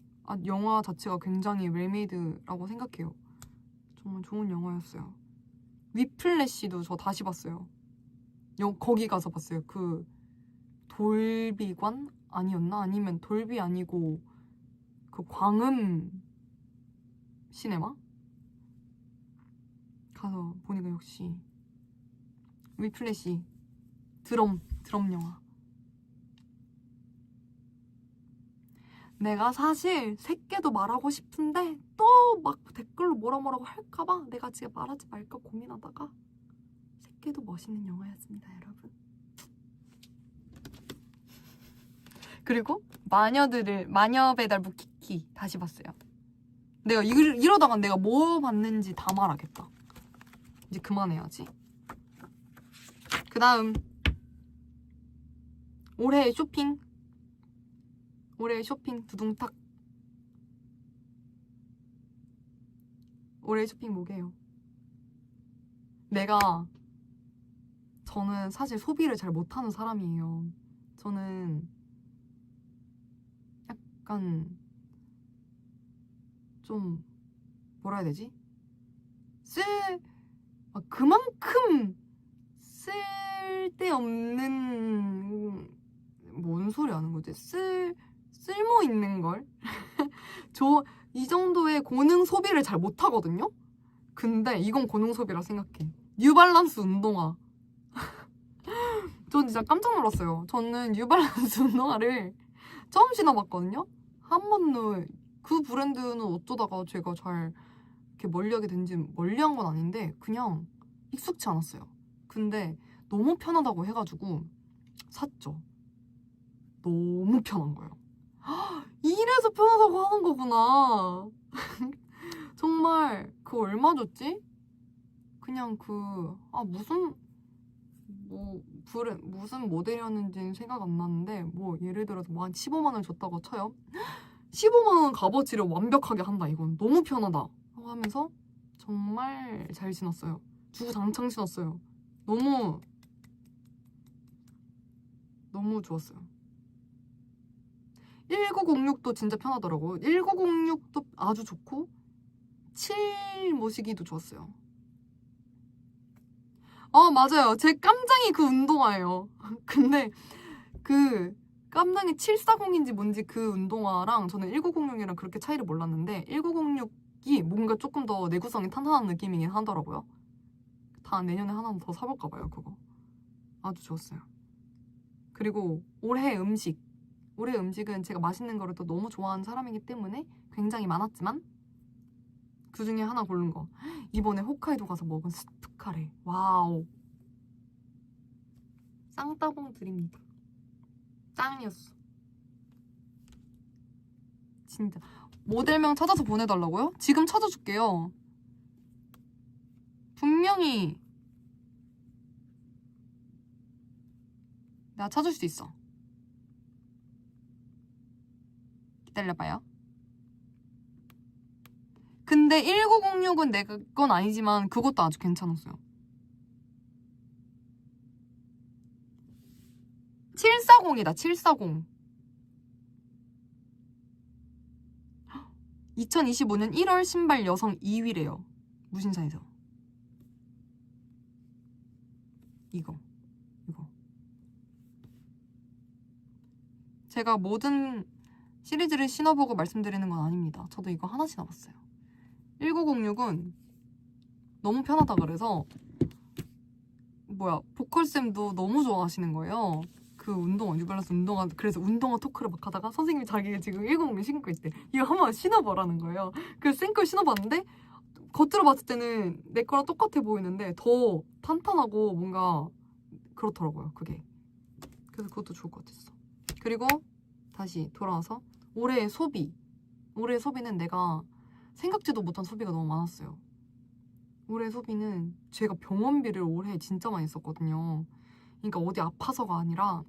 영화 자체가 굉장히 웰메이드라고 생각해요. 정말 좋은 영화였어요. 위플래시도 저 다시 봤어요. 거기 가서 봤어요. 그 돌비관 아니었나? 아니면 돌비 아니고 그 광음 시네마? 가서 보니까 역시 위플래시 드럼 영화. 내가 사실 새끼도 말하고 싶은데 또 막 댓글로 뭐라고 할까봐 내가 지금 말하지 말까 고민하다가 새끼도 멋있는 영화였습니다, 여러분. 그리고 마녀 배달부 키키 다시 봤어요. 내가 이러다가 내가 뭐 봤는지 다 말하겠다. 이제 그만해야지. 그 다음 올해의 쇼핑 두둥탁. 올해의 쇼핑 뭐게요? 저는 사실 소비를 잘 못하는 사람이에요. 저는 약간 좀 뭐라 해야 되지? 그만큼 쓸데없는 뭔 소리 하는 거지? 쓸모 있는 걸? 이 정도의 고능 소비를 잘 못하거든요? 근데 이건 고능 소비라 생각해. 뉴발란스 운동화. 전 진짜 깜짝 놀랐어요. 저는 뉴발란스 운동화를 처음 신어봤거든요? 한 번도 그 브랜드는 어쩌다가 제가 잘 이렇게 멀리하게 된지 멀리한 건 아닌데 그냥 익숙치 않았어요. 근데 너무 편하다고 해가지고 샀죠. 너무 편한 거예요. 이래서 편하다고 하는 거구나. 정말 그 얼마 줬지? 그냥 무슨 모델이었는지는 생각 안 나는데 뭐 예를 들어서 뭐 한 15만 원 줬다고 쳐요. 15만 원 값어치를 완벽하게 한다. 이건 너무 편하다 하면서 정말 잘 신었어요. 주구장창 신었어요. 너무 좋았어요. 1906도 진짜 편하더라고요. 1906도 아주 좋고 7 모시기도 좋았어요. 맞아요. 제 깜장이 그 운동화예요. 근데 그 깜장이 740인지 뭔지 그 운동화랑 저는 1906이랑 그렇게 차이를 몰랐는데 1906이 뭔가 조금 더 내구성이 탄탄한 느낌이긴 하더라고요. 다 내년에 하나 더 사볼까 봐요, 그거. 아주 좋았어요. 그리고 올해 음식은 제가 맛있는 거를 또 너무 좋아하는 사람이기 때문에 굉장히 많았지만 그 중에 하나 고른 거. 이번에 홋카이도 가서 먹은 스프 카레. 와우. 쌍따봉 드립니다. 짱이었어. 진짜. 모델명 찾아서 보내달라고요? 지금 찾아줄게요. 분명히 내가 찾을 수 있어. 기다려봐요. 근데 1906은 내 건 아니지만 그것도 아주 괜찮았어요. 740이다. 740. 2025년 1월 신발 여성 2위래요. 무신사에서. 이거. 제가 모든 시리즈를 신어보고 말씀드리는 건 아닙니다. 저도 이거 하나 신어봤어요. 1906은 너무 편하다 그래서 보컬쌤도 너무 좋아하시는 거예요. 그 뉴발란스 운동화. 그래서 운동화 토크를 막 하다가 선생님이 자기가 지금 1906 신고 있대. 이거 한번 신어보라는 거예요. 그래서 쌩걸 신어봤는데 겉으로 봤을 때는 내 거랑 똑같아 보이는데 더 탄탄하고 뭔가 그렇더라고요, 그게. 그래서 그것도 좋을 것 같았어. 그리고 다시 돌아와서 올해의 소비는 내가 생각지도 못한 소비가 너무 많았어요. 올해 소비는 제가 병원비를 올해 진짜 많이 썼거든요. 그러니까 어디 아파서가 아니라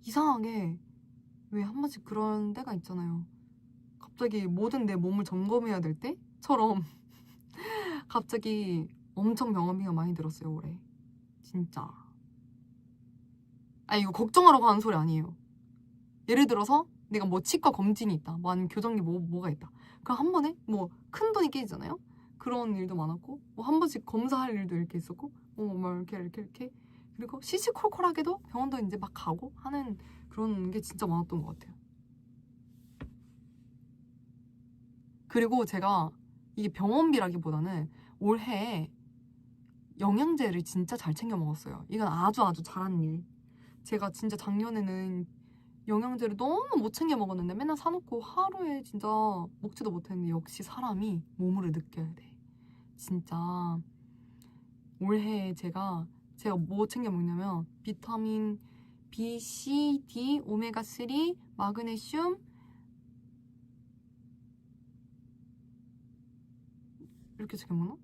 이상하게 왜 한 번씩 그런 때가 있잖아요. 갑자기 모든 내 몸을 점검해야 될 때처럼 갑자기 엄청 병원비가 많이 들었어요, 올해. 진짜. 이거 걱정하러 가는 소리 아니에요. 예를 들어서 내가 뭐 치과 검진이 있다, 뭐 아니면 교정기 뭐가 있다. 그럼 한 번에 뭐 큰 돈이 깨지잖아요. 그런 일도 많았고, 뭐 한 번씩 검사할 일도 이렇게 있었고, 막 이렇게 그리고 시시콜콜하게도 병원도 이제 막 가고 하는 그런 게 진짜 많았던 것 같아요. 그리고 제가 이게 병원비라기보다는 올해 영양제를 진짜 잘 챙겨 먹었어요. 이건 아주 잘한 일. 제가 진짜 작년에는 영양제를 너무 못 챙겨 먹었는데 맨날 사놓고 하루에 진짜 먹지도 못했는데, 역시 사람이 몸으로 느껴야 돼. 진짜 올해 제가 뭐 챙겨 먹냐면 비타민 B, C, D, 오메가3, 마그네슘, 이렇게 챙겨 먹나?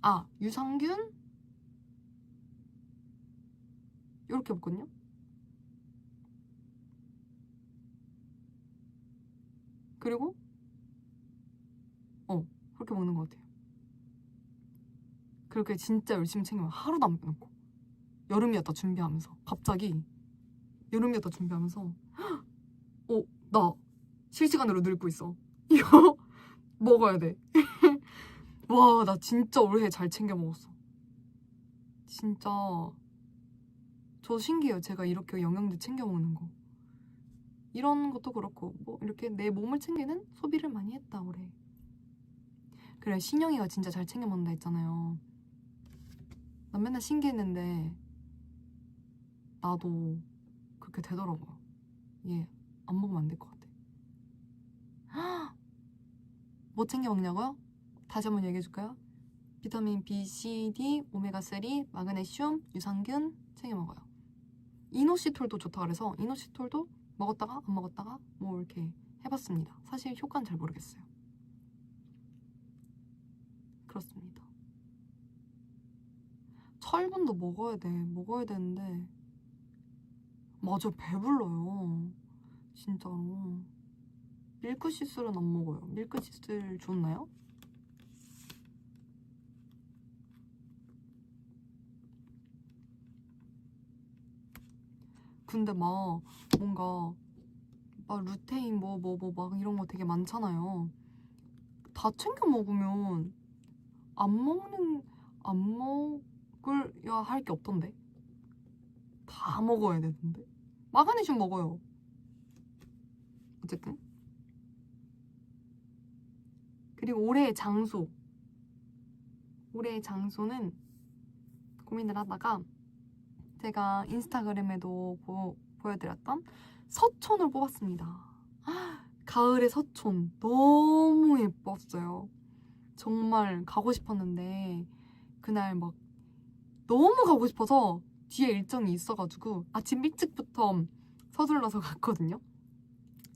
아, 유산균? 이렇게 먹거든요. 그리고 그렇게 먹는 것 같아요. 그렇게 진짜 열심히 챙겨 먹어요. 하루도 안 빼놓고. 여름이었다 준비하면서 갑자기 여름이었다 준비하면서 나 실시간으로 늙고 있어. 이거 먹어야 돼. 와, 나 진짜 올해 잘 챙겨 먹었어. 진짜 저 신기해요. 제가 이렇게 영양제 챙겨 먹는 거. 이런 것도 그렇고 뭐 이렇게 내 몸을 챙기는 소비를 많이 했다 올해. 그래, 신영이가 진짜 잘 챙겨 먹는다 했잖아요. 난 맨날 신기했는데 나도 그렇게 되더라고요. 얘 안 먹으면 안 될 것 같아. 뭐 챙겨 먹냐고요? 다시 한번 얘기해줄까요? 비타민 B, C, D, 오메가3, 마그네슘, 유산균 챙겨 먹어요. 이노시톨도 좋다 그래서 이노시톨도 먹었다가 안 먹었다가 뭐 이렇게 해봤습니다. 사실 효과는 잘 모르겠어요. 그렇습니다. 철분도 먹어야 되는데 맞아, 배불러요. 진짜로. 밀크시슬은 안 먹어요. 밀크시슬 좋나요? 근데 막 뭔가 막 루테인 막 이런 거 되게 많잖아요. 다 챙겨 먹으면 안 먹으려 할 게 없던데. 다 먹어야 되는데. 마그네슘 먹어요. 어쨌든. 그리고 올해의 장소는 고민을 하다가 제가 인스타그램에도 보여드렸던 서촌을 뽑았습니다. 가을의 서촌 너무 예뻤어요. 정말 가고 싶었는데 그날 막 너무 가고 싶어서 뒤에 일정이 있어가지고 아침 일찍부터 서둘러서 갔거든요.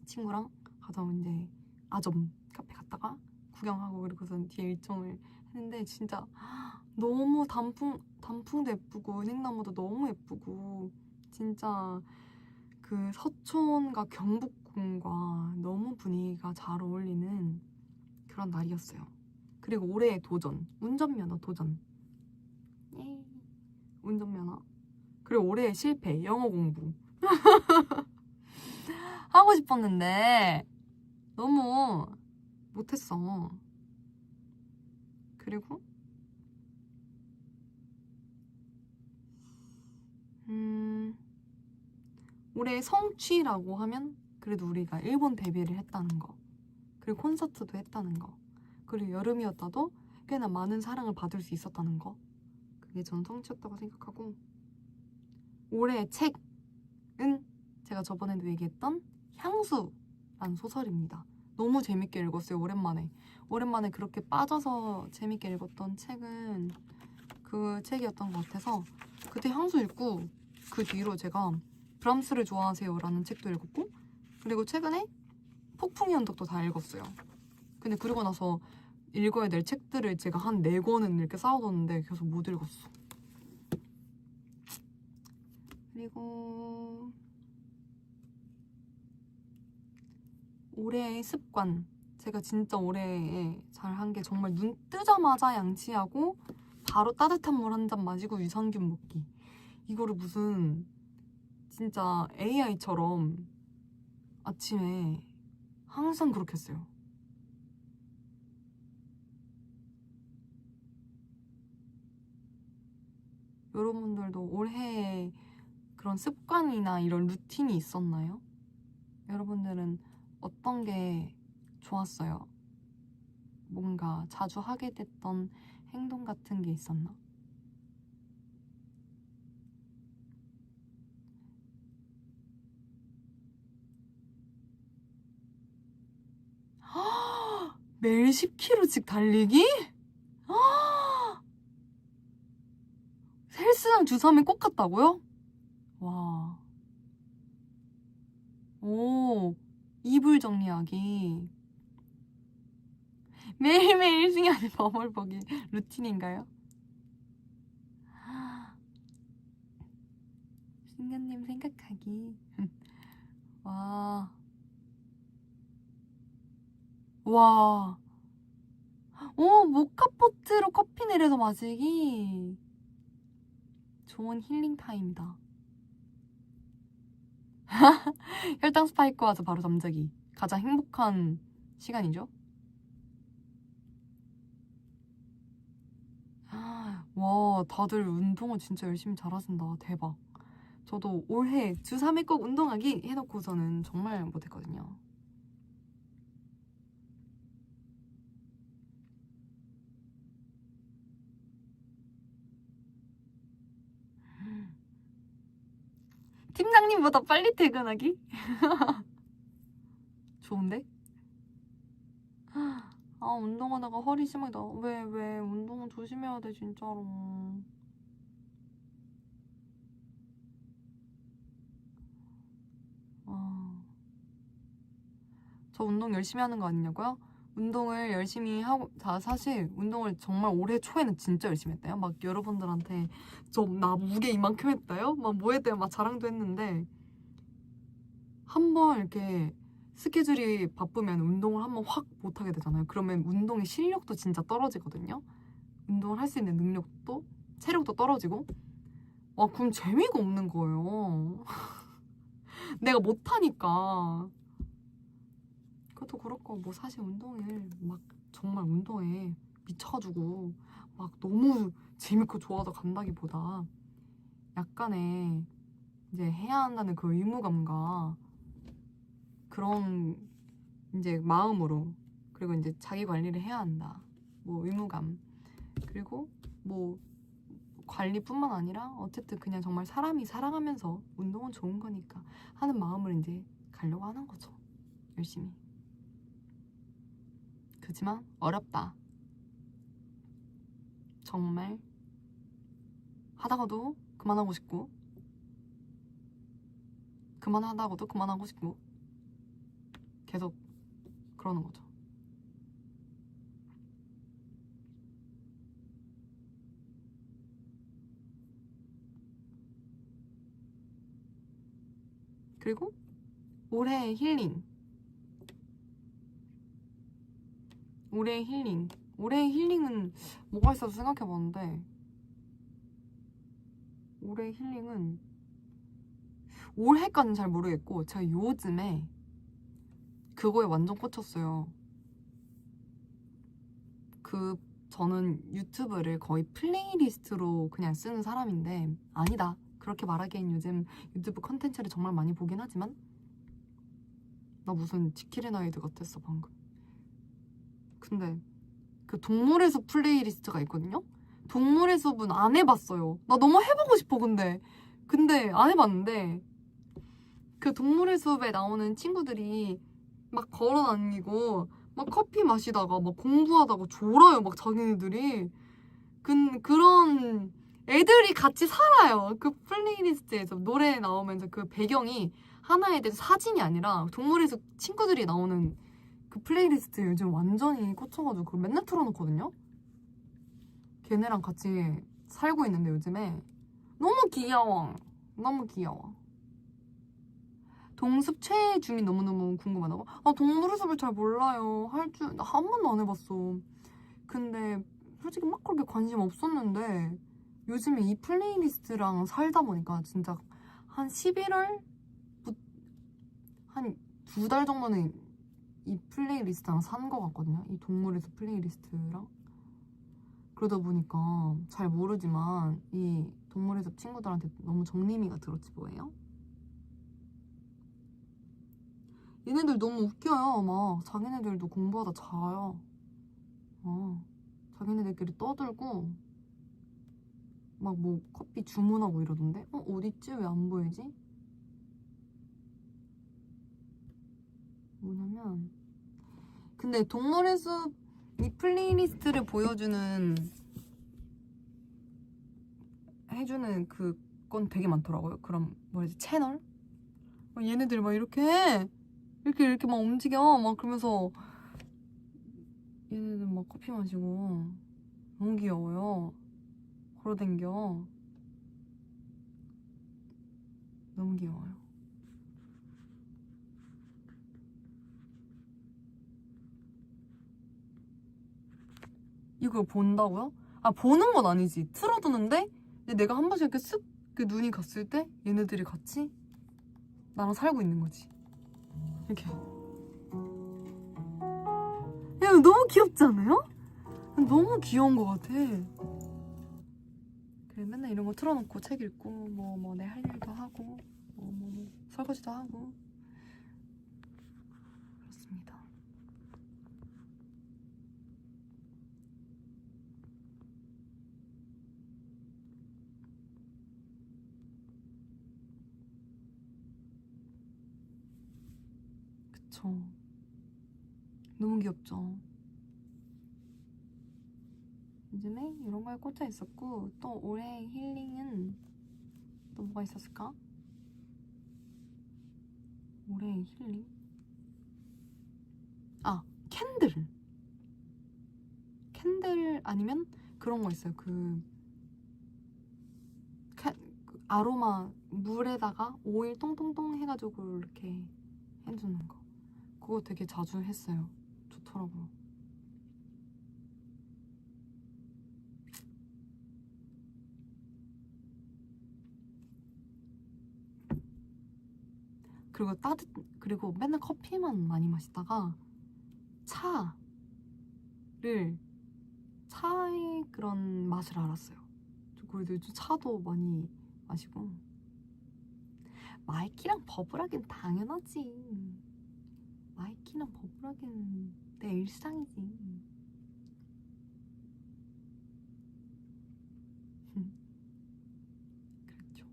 친구랑 가서 이제 아점 카페 갔다가 구경하고 그리고선 뒤에 일정을 했는데 진짜 너무 단풍도 예쁘고 은행나무도 너무 예쁘고 진짜 그 서촌과 경복궁과 너무 분위기가 잘 어울리는 그런 날이었어요. 그리고 올해의 도전, 운전면허 도전. 예. 운전면허. 그리고 올해의 실패, 영어 공부. 하고 싶었는데 너무 못했어. 그리고 올해 성취라고 하면 그래도 우리가 일본 데뷔를 했다는 거, 그리고 콘서트도 했다는 거, 그리고 여름이었다도 꽤나 많은 사랑을 받을 수 있었다는 거, 그게 저는 성취였다고 생각하고, 올해의 책은 제가 저번에도 얘기했던 향수라는 소설입니다. 너무 재밌게 읽었어요. 오랜만에 그렇게 빠져서 재밌게 읽었던 책은 그 책이었던 것 같아서 그때 향수 읽고 그 뒤로 제가 브람스를 좋아하세요 라는 책도 읽었고, 그리고 최근에 폭풍의 언덕도 다 읽었어요. 근데 그러고 나서 읽어야 될 책들을 제가 한 4권은 이렇게 쌓아뒀는데 계속 못 읽었어. 그리고 올해의 습관, 제가 진짜 올해에 잘한 게 정말 눈 뜨자마자 양치하고 바로 따뜻한 물 한 잔 마시고 유산균 먹기. 이거를 무슨 진짜 AI처럼 아침에 항상 그렇게 했어요. 여러분들도 올해 그런 습관이나 이런 루틴이 있었나요? 여러분들은 어떤 게 좋았어요? 뭔가 자주 하게 됐던 행동 같은 게 있었나? 매일 10km씩 달리기? 헬스장 주 3일 꼭 갔다고요? 와. 오, 이불 정리하기. 매일매일 승현이 버블 보기 루틴인가요? 승현님 생각하기. 와. 와. 오, 모카포트로 커피 내려서 마시기. 좋은 힐링 타임이다. 혈당 스파이크 와서 바로 잠자기. 가장 행복한 시간이죠. 와, 다들 운동을 진짜 열심히 잘하신다. 대박. 저도 올해 주 3일 꼭 운동하기 해놓고서는 정말 못했거든요. 팀장님보다 빨리 퇴근하기? 좋은데? 아, 운동하다가 허리 심하다. 왜, 운동은 조심해야 돼, 진짜로. 아, 저 운동 열심히 하는 거 아니냐고요? 운동을 열심히 하고, 사실 운동을 정말 올해 초에는 진짜 열심히 했다요. 막 여러분들한테 나 무게 이만큼 했다요? 막 뭐 했대요? 막 자랑도 했는데 한번 이렇게 스케줄이 바쁘면 운동을 한번 확 못하게 되잖아요. 그러면 운동의 실력도 진짜 떨어지거든요. 운동을 할 수 있는 능력도, 체력도 떨어지고. 와, 그럼 재미가 없는 거예요. 내가 못하니까. 그것도 그렇고, 뭐 사실 운동을 막 정말 운동에 미쳐가지고 막 너무 재밌고 좋아서 간다기보다 약간의 이제 해야 한다는 그 의무감과 그런 이제 마음으로, 그리고 이제 자기 관리를 해야 한다. 뭐 의무감, 그리고 뭐 관리뿐만 아니라 어쨌든 그냥 정말 사람이 살아가면서 운동은 좋은 거니까 하는 마음을 이제 가려고 하는 거죠. 열심히. 그지만 어렵다. 정말 하다가도 그만하고 싶고, 그만하다가도 그만하고 싶고, 계속 그러는 거죠. 그리고 올해 힐링. 올해 힐링. 올해 힐링은 뭐가 있어서 생각해봤는데, 올해 힐링은 올해까지는 잘 모르겠고, 제가 요즘에 그거에 완전 꽂혔어요. 저는 유튜브를 거의 플레이리스트로 그냥 쓰는 사람인데, 아니다. 그렇게 말하기엔 요즘 유튜브 컨텐츠를 정말 많이 보긴 하지만, 나 무슨 지킬의 나이드 같았어, 방금. 근데 그 동물의 숲 플레이리스트가 있거든요? 동물의 숲은 안 해봤어요. 나 너무 해보고 싶어, 근데 안 해봤는데, 그 동물의 숲에 나오는 친구들이 막 걸어다니고 막 커피 마시다가 막 공부하다가 졸아요, 막 자기네들이. 그런 애들이 같이 살아요. 그 플레이리스트에서 노래 나오면서 그 배경이 하나에 대해서 사진이 아니라 동물의 숲 친구들이 나오는 그 플레이리스트 요즘 완전히 꽂혀가지고 그걸 맨날 틀어놓거든요. 걔네랑 같이 살고 있는데 요즘에 너무 귀여워. 너무 귀여워. 동숲 최애 주민 너무너무 궁금하다고? 아, 동물의 숲을 잘 몰라요. 나 한 번도 안 해봤어. 근데 솔직히 막 그렇게 관심 없었는데 요즘에 이 플레이리스트랑 살다 보니까 진짜 한 11월 한 2달 정도는 이 플레이리스트랑 산 것 같거든요. 이 동물의 숲 플레이리스트랑. 그러다 보니까 잘 모르지만 이 동물의 숲 친구들한테 너무 정리미가 들었지 뭐예요? 얘네들 너무 웃겨요. 막 자기네들도 공부하다 자요. 자기네들끼리 떠들고 막 뭐 커피 주문하고 이러던데? 어딨지? 왜 안 보이지? 뭐냐면 근데 동물의 숲 이 플레이리스트를 해주는 그건 되게 많더라고요. 그럼 뭐지 채널? 얘네들이 막 이렇게 해. 이렇게 막 움직여. 막 그러면서 얘네들 막 커피 마시고 너무 귀여워요. 걸어댕겨. 너무 귀여워요. 이걸 본다고요? 아, 보는 건 아니지. 틀어두는데 내가 한 번씩 이렇게 쓱 눈이 갔을 때 얘네들이 같이 나랑 살고 있는 거지. 이렇게. 야, 너무 귀엽지 않아요? 너무 귀여운 것 같아. 그래, 맨날 이런 거 틀어놓고 책 읽고 뭐 내 할 일도 하고 뭐 설거지도 하고 그렇습니다. 그쵸. 너무 귀엽죠. 요즘에 이런 거에 꽂혀 있었고 또 올해 힐링은 또 뭐가 있었을까? 올해 힐링? 아, 캔들 아니면 그런 거 있어요. 그 아로마 물에다가 오일 똥똥똥 해가지고 이렇게 해주는 거. 그거 되게 자주 했어요. 좋더라고요. 그리고 맨날 커피만 많이 마시다가 차의 그런 맛을 알았어요. 그래도 요즘 차도 많이 마시고. 마이키랑 버블하긴 당연하지. 마이키랑 버블하긴 내 일상이지. 그렇죠.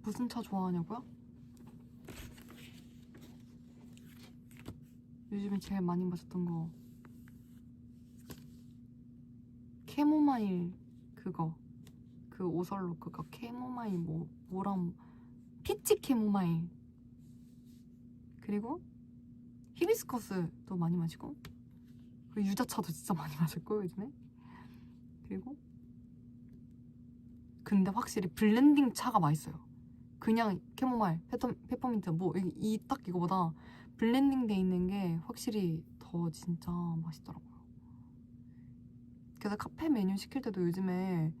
무슨 차 좋아하냐고요? 요즘에 제일 많이 마셨던 거 캐모마일 그 오설로 그거 캐모마일 뭐랑 피치 캐모마일 그리고 히비스커스도 많이 마시고 그리고 유자차도 진짜 많이 마셨고 요즘에 그리고 근데 확실히 블렌딩 차가 맛있어요. 그냥 캐모마일, 페퍼민트 딱 이거보다 블렌딩 돼 있는 게 확실히 더 진짜 맛있더라고요. 그래서 카페 메뉴 시킬 때도 요즘에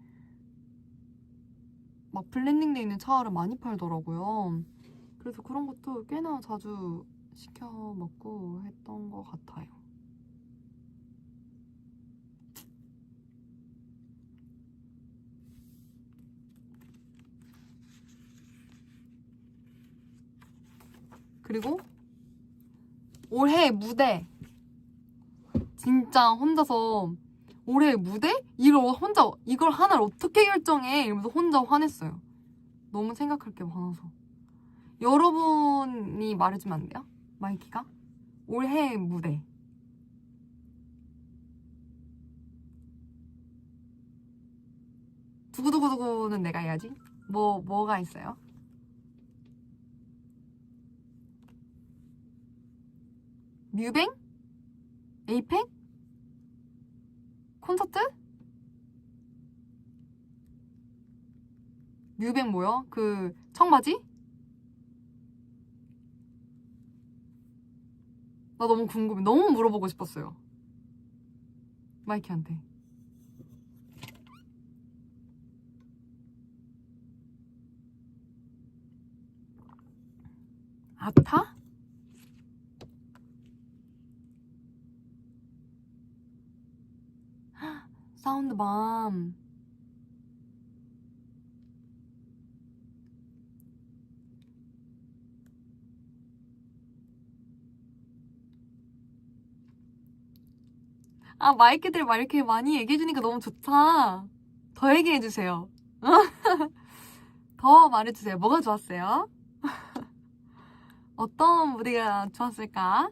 막 블렌딩 돼 있는 차를 많이 팔더라고요. 그래서 그런 것도 꽤나 자주 시켜 먹고 했던 것 같아요. 그리고 올해 무대 진짜 혼자서 올해 무대? 이걸 하나를 어떻게 결정해? 이러면서 혼자 화냈어요. 너무 생각할 게 많아서. 여러분이 말해주면 안 돼요? 마이키가? 올해 무대. 두구두구두구는 내가 해야지. 뭐가 있어요? 뮤뱅? 에이펙? 콘서트? 뮤뱅 뭐요? 그 청바지? 나 너무 궁금해. 너무 물어보고 싶었어요. 마이키한테. 아타? 사운드밤. 아, 마이키들 막 이렇게 많이 얘기해주니까 너무 좋다. 더 얘기해주세요. 더 말해주세요. 뭐가 좋았어요? 어떤 무대가 좋았을까?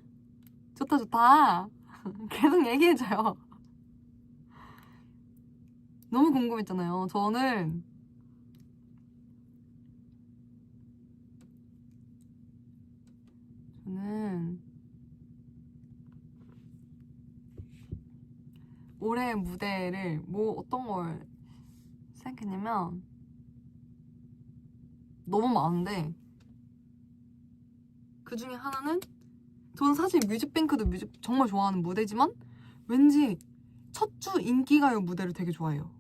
좋다, 좋다. 계속 얘기해줘요. 너무 궁금했잖아요. 저는 올해 무대를 뭐 어떤 걸 생각했냐면 너무 많은데 그 중에 하나는 저는 사실 뮤직뱅크도 정말 좋아하는 무대지만 왠지 첫 주 인기가요 무대를 되게 좋아해요.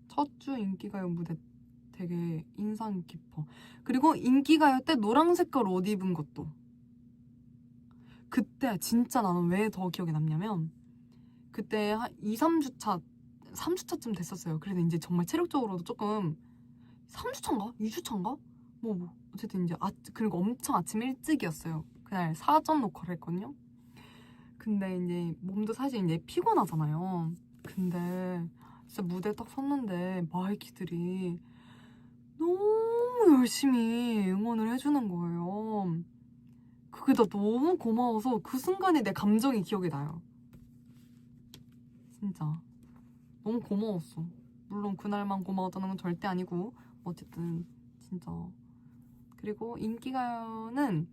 첫 주 인기가요 무대 되게 인상 깊어. 그리고 인기가요 때 노란 색깔 옷 입은 것도 그때 진짜 나는 왜 더 기억에 남냐면 그때 한 2, 3주차 3주차쯤 됐었어요. 그래서 이제 정말 체력적으로도 조금 3주차인가? 2주차인가? 어쨌든 이제 그리고 엄청 아침 일찍이었어요. 그날 사전 녹화를 했거든요. 근데 이제 몸도 사실 이제 피곤하잖아요. 근데 진짜 무대에 딱 섰는데 마이키들이 너무 열심히 응원을 해주는 거예요. 그게 다 너무 고마워서 그 순간에 내 감정이 기억이 나요. 진짜 너무 고마웠어. 물론 그날만 고마웠다는 건 절대 아니고 어쨌든 진짜. 그리고 인기가요는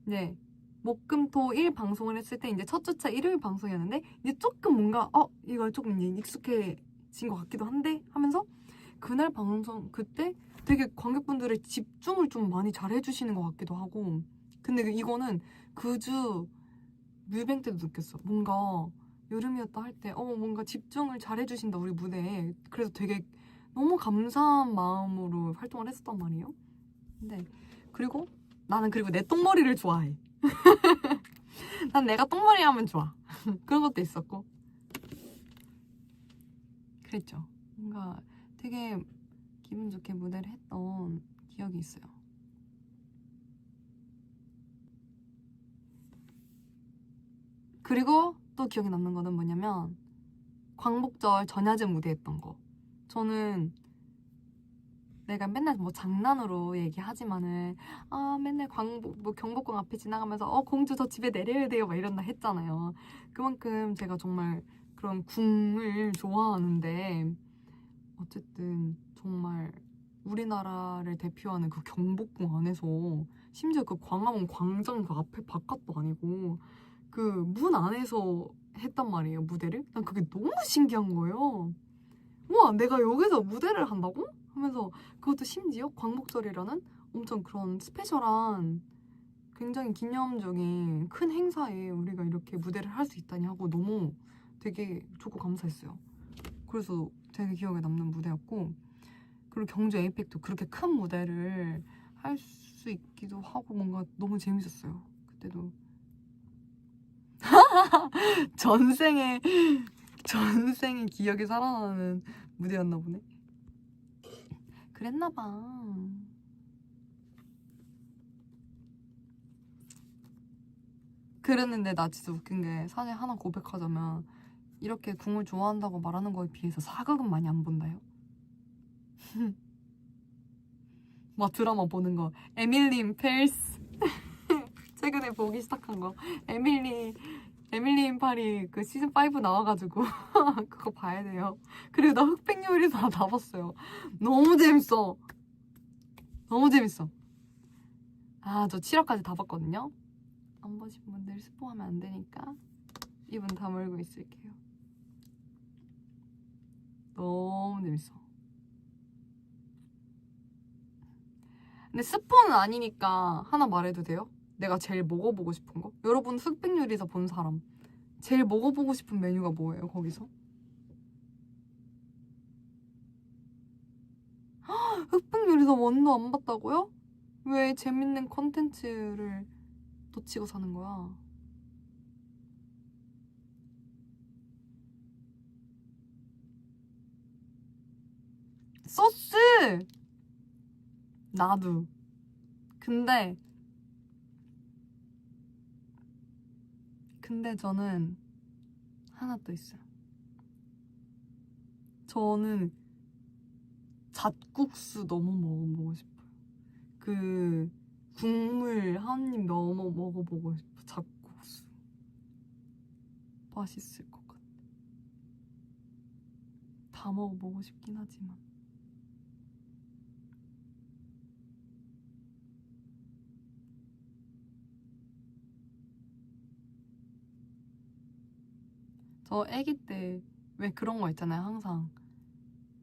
이제 목금토일 방송을 했을 때 이제 첫 주차 일요일 방송이었는데 이제 조금 뭔가 이거 조금 이제 익숙해진 것 같기도 한데 하면서 그날 방송 그때 되게 관객분들의 집중을 좀 많이 잘 해주시는 것 같기도 하고 근데 이거는 그 주 뮤뱅 때도 느꼈어. 뭔가 여름이었다 할 때 뭔가 집중을 잘 해주신다 우리 무대에. 그래서 되게 너무 감사한 마음으로 활동을 했었단 말이에요. 근데 그리고 나는 그리고 내 똥머리를 좋아해. 난 내가 똥머리 하면 좋아. 그런 것도 있었고 그랬죠. 뭔가 되게 기분 좋게 무대를 했던 기억이 있어요. 그리고 또 기억에 남는 거는 뭐냐면 광복절 전야제 무대 했던 거. 저는 내가 맨날 뭐 장난으로 얘기하지만은 맨날 경복궁 앞에 지나가면서 공주 저 집에 내려야 돼요 막 이런다 했잖아요. 그만큼 제가 정말 그런 궁을 좋아하는데 어쨌든 정말 우리나라를 대표하는 그 경복궁 안에서 심지어 그 광화문 광장 그 앞에 바깥도 아니고 그 문 안에서 했단 말이에요 무대를. 난 그게 너무 신기한 거예요. 우와 내가 여기서 무대를 한다고? 하면서 그것도 심지어 광복절이라는 엄청 그런 스페셜한 굉장히 기념적인 큰 행사에 우리가 이렇게 무대를 할 수 있다니 하고 너무 되게 좋고 감사했어요. 그래서 되게 기억에 남는 무대였고 그리고 경주 에이펙도 그렇게 큰 무대를 할 수 있기도 하고 뭔가 너무 재밌었어요. 그때도 전생의 기억이 살아나는 무대였나 보네. 그랬나 봐. 그랬는데 나 진짜 웃긴 게 사실 하나 고백하자면 이렇게 궁을 좋아한다고 말하는 거에 비해서 사극은 많이 안 본다요. 막 드라마 보는 거 에밀리 인 페리스 최근에 보기 시작한 거 에밀리 인 파리 그 시즌 5 나와가지고 그거 봐야 돼요. 그리고 나 흑백 요리사 다 봤어요. 너무 재밌어. 너무 재밌어. 저 7화까지 다 봤거든요. 안 보신 분들 스포하면 안 되니까 입은 다물고 있을게요. 너무 재밌어. 근데 스포는 아니니까 하나 말해도 돼요? 내가 제일 먹어보고 싶은 거? 여러분 흑백 요리사 본 사람 제일 먹어보고 싶은 메뉴가 뭐예요 거기서? 흑백 요리사 원도 안 봤다고요? 왜 재밌는 컨텐츠를 놓치고 사는 거야? 소스! 나도. 근데 저는 하나 또 있어요. 저는 잣국수 너무 먹어보고 싶어요. 그 국물 한 입 너무 먹어보고 싶어. 잣국수 맛있을 것 같아. 다 먹어보고 싶긴 하지만 저 아기 때 왜 그런 거 있잖아요. 항상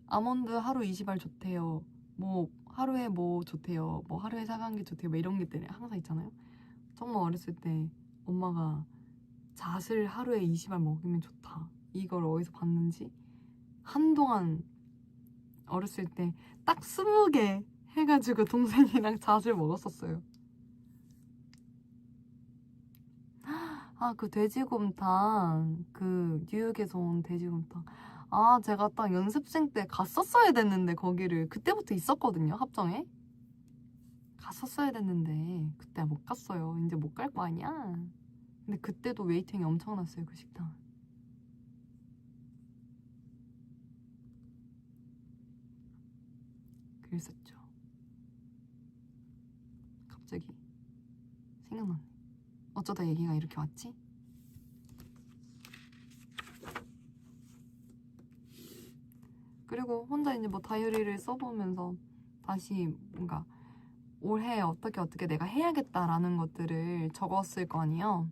아몬드 하루 20알 좋대요. 뭐 하루에 뭐 좋대요. 뭐 하루에 사간 게 좋대요. 뭐 이런 게 때문에 항상 있잖아요. 정말 어렸을 때 엄마가 잣을 하루에 20알 먹으면 좋다. 이걸 어디서 봤는지 한동안 어렸을 때 딱 20개 해가지고 동생이랑 잣을 먹었었어요. 아, 그 돼지곰탕, 그 뉴욕에서 온 돼지곰탕. 아, 제가 딱 연습생 때 갔었어야 됐는데 거기를 그때부터 있었거든요, 합정에. 갔었어야 됐는데 그때 못 갔어요. 이제 못 갈 거 아니야. 근데 그때도 웨이팅이 엄청났어요, 그 식당. 그랬었죠. 갑자기 생각나네. 어쩌다 얘기가 이렇게 왔지? 그리고 혼자 이제 뭐 다이어리를 써보면서 다시 뭔가 올해 어떻게 내가 해야겠다라는 것들을 적었을 거 아니에요.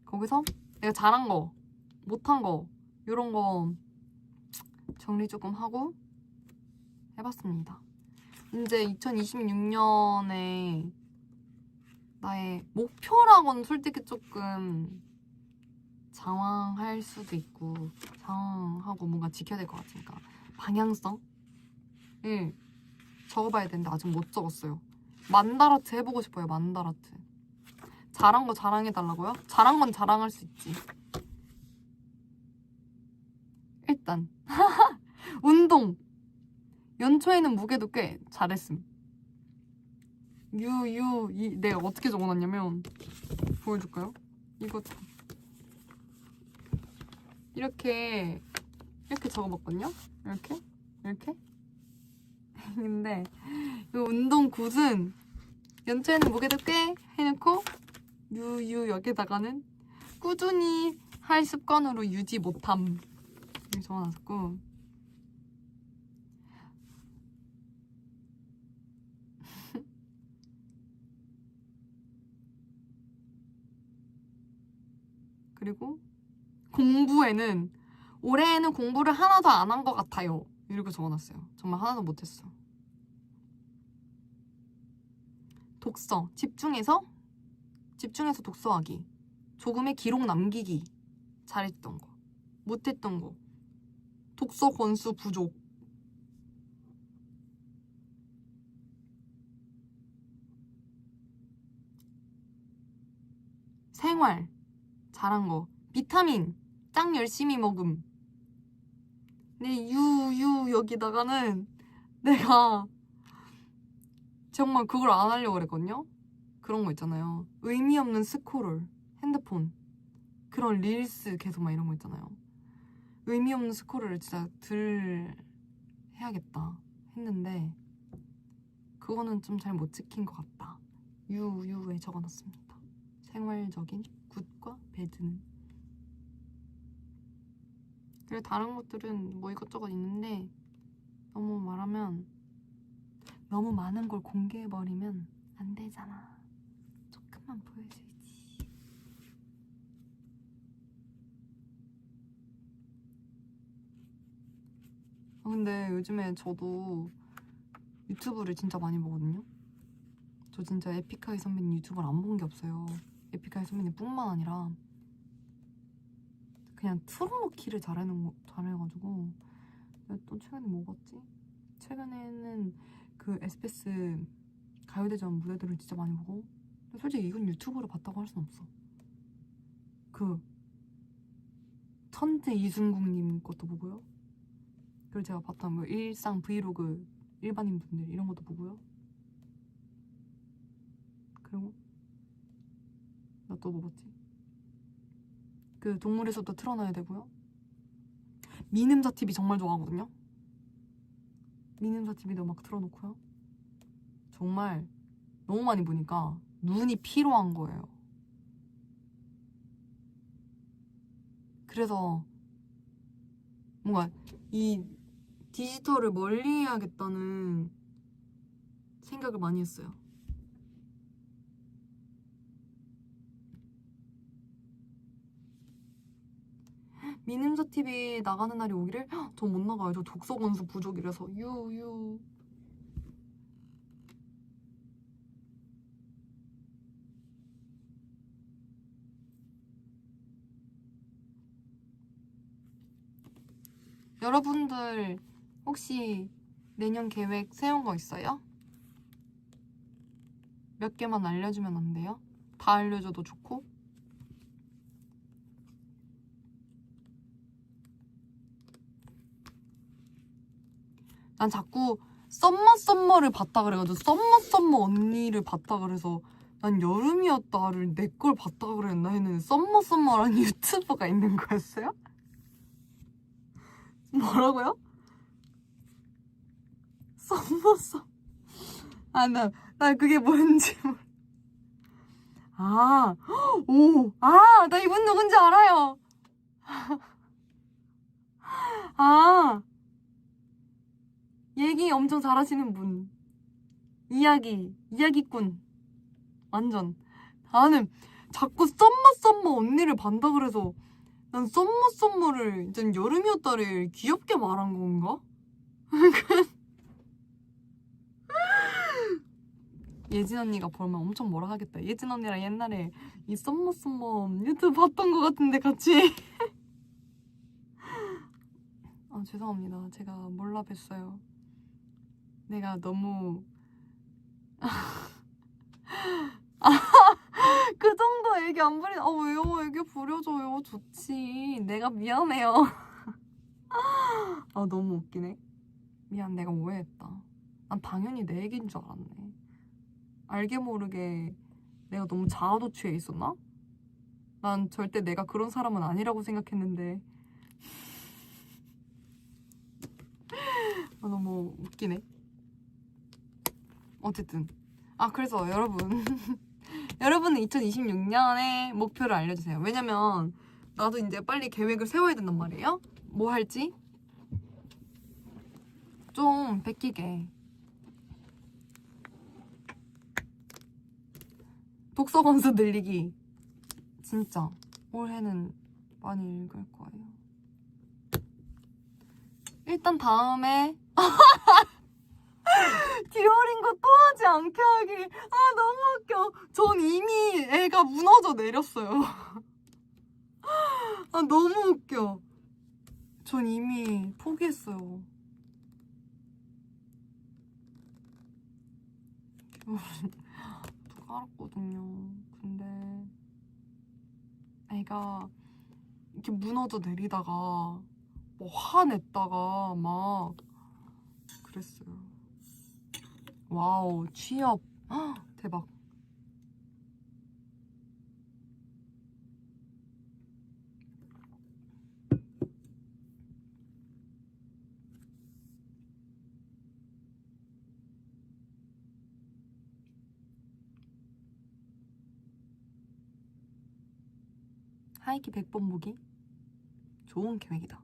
거기서 내가 잘한 거, 못한 거 이런 거 정리 조금 하고 해봤습니다. 이제 2026년에 나의 목표라고는 솔직히 조금 장황할 수도 있고 장황하고 뭔가 지켜야 될 것 같으니까 방향성을 적어봐야 되는데 아직 못 적었어요. 만다라트 해보고 싶어요. 만다라트. 잘한 거 자랑해달라고요? 잘한 건 자랑할 수 있지. 일단 운동 연초에는 무게도 꽤 잘했음. 내가 어떻게 적어놨냐면 보여줄까요? 이거 이렇게 적어봤거든요. 이렇게 근데 이 운동 굿은 연초에는 무게도 꽤 해놓고 여기다가는 꾸준히 할 습관으로 유지 못함 이렇게 적어놨고 그리고 공부에는 올해에는 공부를 하나도 안 한 것 같아요. 이렇게 적어놨어요. 정말 하나도 못했어. 독서 집중해서 독서하기. 조금의 기록 남기기. 잘했던 거 못했던 거 독서 권수 부족. 생활 잘한 거 비타민 짱 열심히 먹음. 근데 여기다가는 내가 정말 그걸 안 하려고 그랬거든요. 그런 거 있잖아요. 의미 없는 스크롤 핸드폰 그런 릴스 계속 막 이런 거 있잖아요. 의미 없는 스크롤을 진짜 들 해야겠다 했는데 그거는 좀 잘 못 지킨 것 같다. 유에 적어놨습니다. 생활적인 굿과 배드는. 그리고 다른 것들은 뭐 이것저것 있는데 너무 말하면 너무 많은 걸 공개해버리면 안 되잖아. 조금만 보여줘야지. 근데 요즘에 저도 유튜브를 진짜 많이 보거든요. 저 진짜 에픽하이 선배님 유튜브를 안 본 게 없어요. 에픽하이 선배님 뿐만 아니라 그냥 틀어놓기를 잘해가지고. 또 최근에 뭐 봤지? 최근에는 그 SBS 가요대전 무대들을 진짜 많이 보고. 근데 솔직히 이건 유튜브로 봤다고 할 순 없어. 그 천재 이순국님 것도 보고요. 그리고 제가 봤던 뭐 일상 브이로그 일반인 분들 이런 것도 보고요. 그리고 나 또 뭐 봤지? 그 동물에서도 틀어놔야 되고요. 미ንም사 TV 정말 좋아하거든요. 미ንም사 TV도 막 틀어놓고요. 정말 너무 많이 보니까 눈이 피로한 거예요. 그래서 뭔가 이 디지털을 멀리 해야겠다는 생각을 많이 했어요. 미님사 TV 나가는 날이 오기를? 저 못 나가요. 저 독서 권수 부족이라서. 유유. 여러분들 혹시 내년 계획 세운 거 있어요? 몇 개만 알려주면 안 돼요? 다 알려줘도 좋고. 난 자꾸 썸머를 봤다 그래가지고 썸머 언니를 봤다 그래서 난 여름이었다를 내 걸 봤다 그랬나 했는데 썸머라는 유튜버가 있는 거였어요? 뭐라고요? 썸머. 아, 나 그게 뭔지 아, 오, 아, 나 이분 누군지 알아요. 아, 얘기 엄청 잘하시는 분. 이야기꾼. 완전. 나는 자꾸 썸머 언니를 반다 그래서 난 썸머를 이젠 여름이었다를 귀엽게 말한 건가? 예진 언니가 보면 엄청 뭐라 하겠다. 예진 언니랑 옛날에 이 썸머 유튜브 봤던 것 같은데 같이. 아, 죄송합니다. 제가 몰라 뵀어요. 내가 너무 그 정도 애기 안 부리. 왜요? 애기 부려줘요. 좋지. 내가 미안해요. 아, 너무 웃기네. 미안, 내가 오해했다. 난 당연히 내 애기인 줄 알았네. 알게 모르게 내가 너무 자아도취해 있었나? 난 절대 내가 그런 사람은 아니라고 생각했는데. 아, 너무 웃기네. 어쨌든. 아, 그래서 여러분. 여러분은 2026년에 목표를 알려주세요. 왜냐면 나도 이제 빨리 계획을 세워야 된단 말이에요. 뭐 할지 좀 베끼게. 독서 권수 늘리기. 진짜 올해는 많이 읽을 거예요. 일단 다음에 듀오링고 또 하지 않게 하기. 아, 너무 웃겨. 전 이미 애가 무너져 내렸어요. 아, 너무 웃겨. 전 이미 포기했어요. 알았거든요. 근데 애가 이렇게 무너져 내리다가 뭐 화냈다가 막 그랬어요. 와우, 취업. 헉, 대박. 하이키 100번 보기? 좋은 계획이다.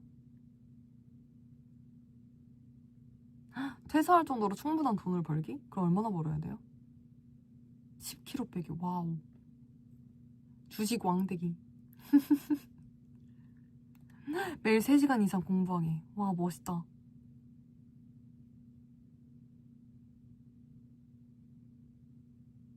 퇴사할 정도로 충분한 돈을 벌기? 그럼 얼마나 벌어야 돼요? 10kg 빼기. 와우. 주식 왕대기. 매일 3시간 이상 공부하기. 와, 멋있다. 아, 100번 보기. 10kg 빼기. 와우. 주식 왕대기. 매일 3시간 이상 공부하기. 와, 멋있다. 100번 보기. 10kg 빼기. 와우. 주식 왕대기. 와, 멋있다. 100번 보기. 10kg 빼기. 와우. 주식 왕대기. 매일 3시간 이상 공부하기. 와, 멋있다. 100번 보기. 10kg 빼기. 와우. 주식 왕대기.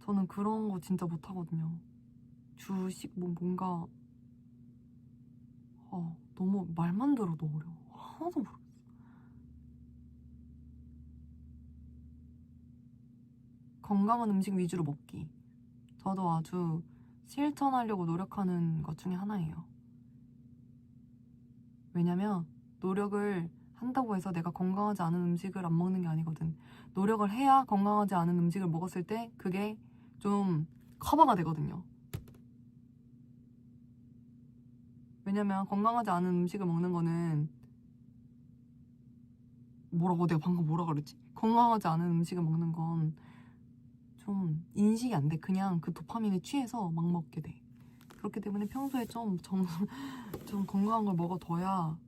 저는 그런 거 진짜 못하거든요. 주식 뭔가 너무 말만 들어도 어려워. 하나도 모르겠어. 건강한 음식 위주로 먹기. 저도 아주 실천하려고 노력하는 것 중에 하나예요. 왜냐면 노력을 한다고 해서 내가 건강하지 않은 음식을 안 먹는 게 아니거든. 노력을 해야 건강하지 않은 음식을 먹었을 때 그게 좀 커버가 되거든요. 왜냐면 건강하지 않은 음식을 먹는 거는 내가 방금 뭐라 그랬지? 건강하지 않은 음식을 먹는 건 좀 인식이 안 돼. 그냥 그 도파민에 취해서 막 먹게 돼. 그렇기 때문에 평소에 좀 건강한 걸 먹어둬야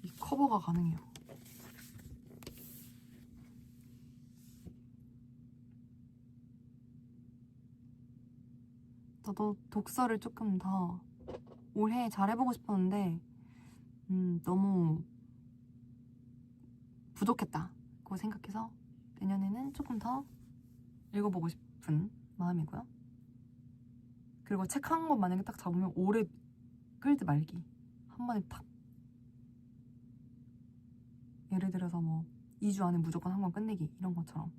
이 커버가 가능해요. 나도 독서를 조금 더 올해 잘해보고 싶었는데 너무 부족했다고 생각해서 내년에는 조금 더 읽어보고 싶은 마음이고요. 그리고 책 한 권 만약에 딱 잡으면 오래 끌지 말기. 한 번에 탁. 예를 들어서 뭐 2주 안에 무조건 한 권 끝내기 이런 것처럼.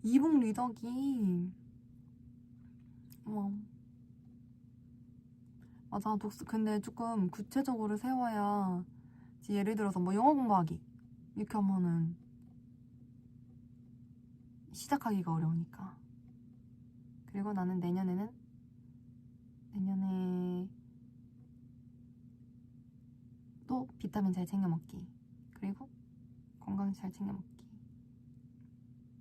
이북 리더기. 맞아. 독서 근데 조금 구체적으로 세워야 예를 들어서 뭐 영어 공부하기 이렇게 하면은 시작하기가 어려우니까. 그리고 나는 내년에 또 비타민 잘 챙겨 먹기. 그리고 건강 잘 챙겨 먹기.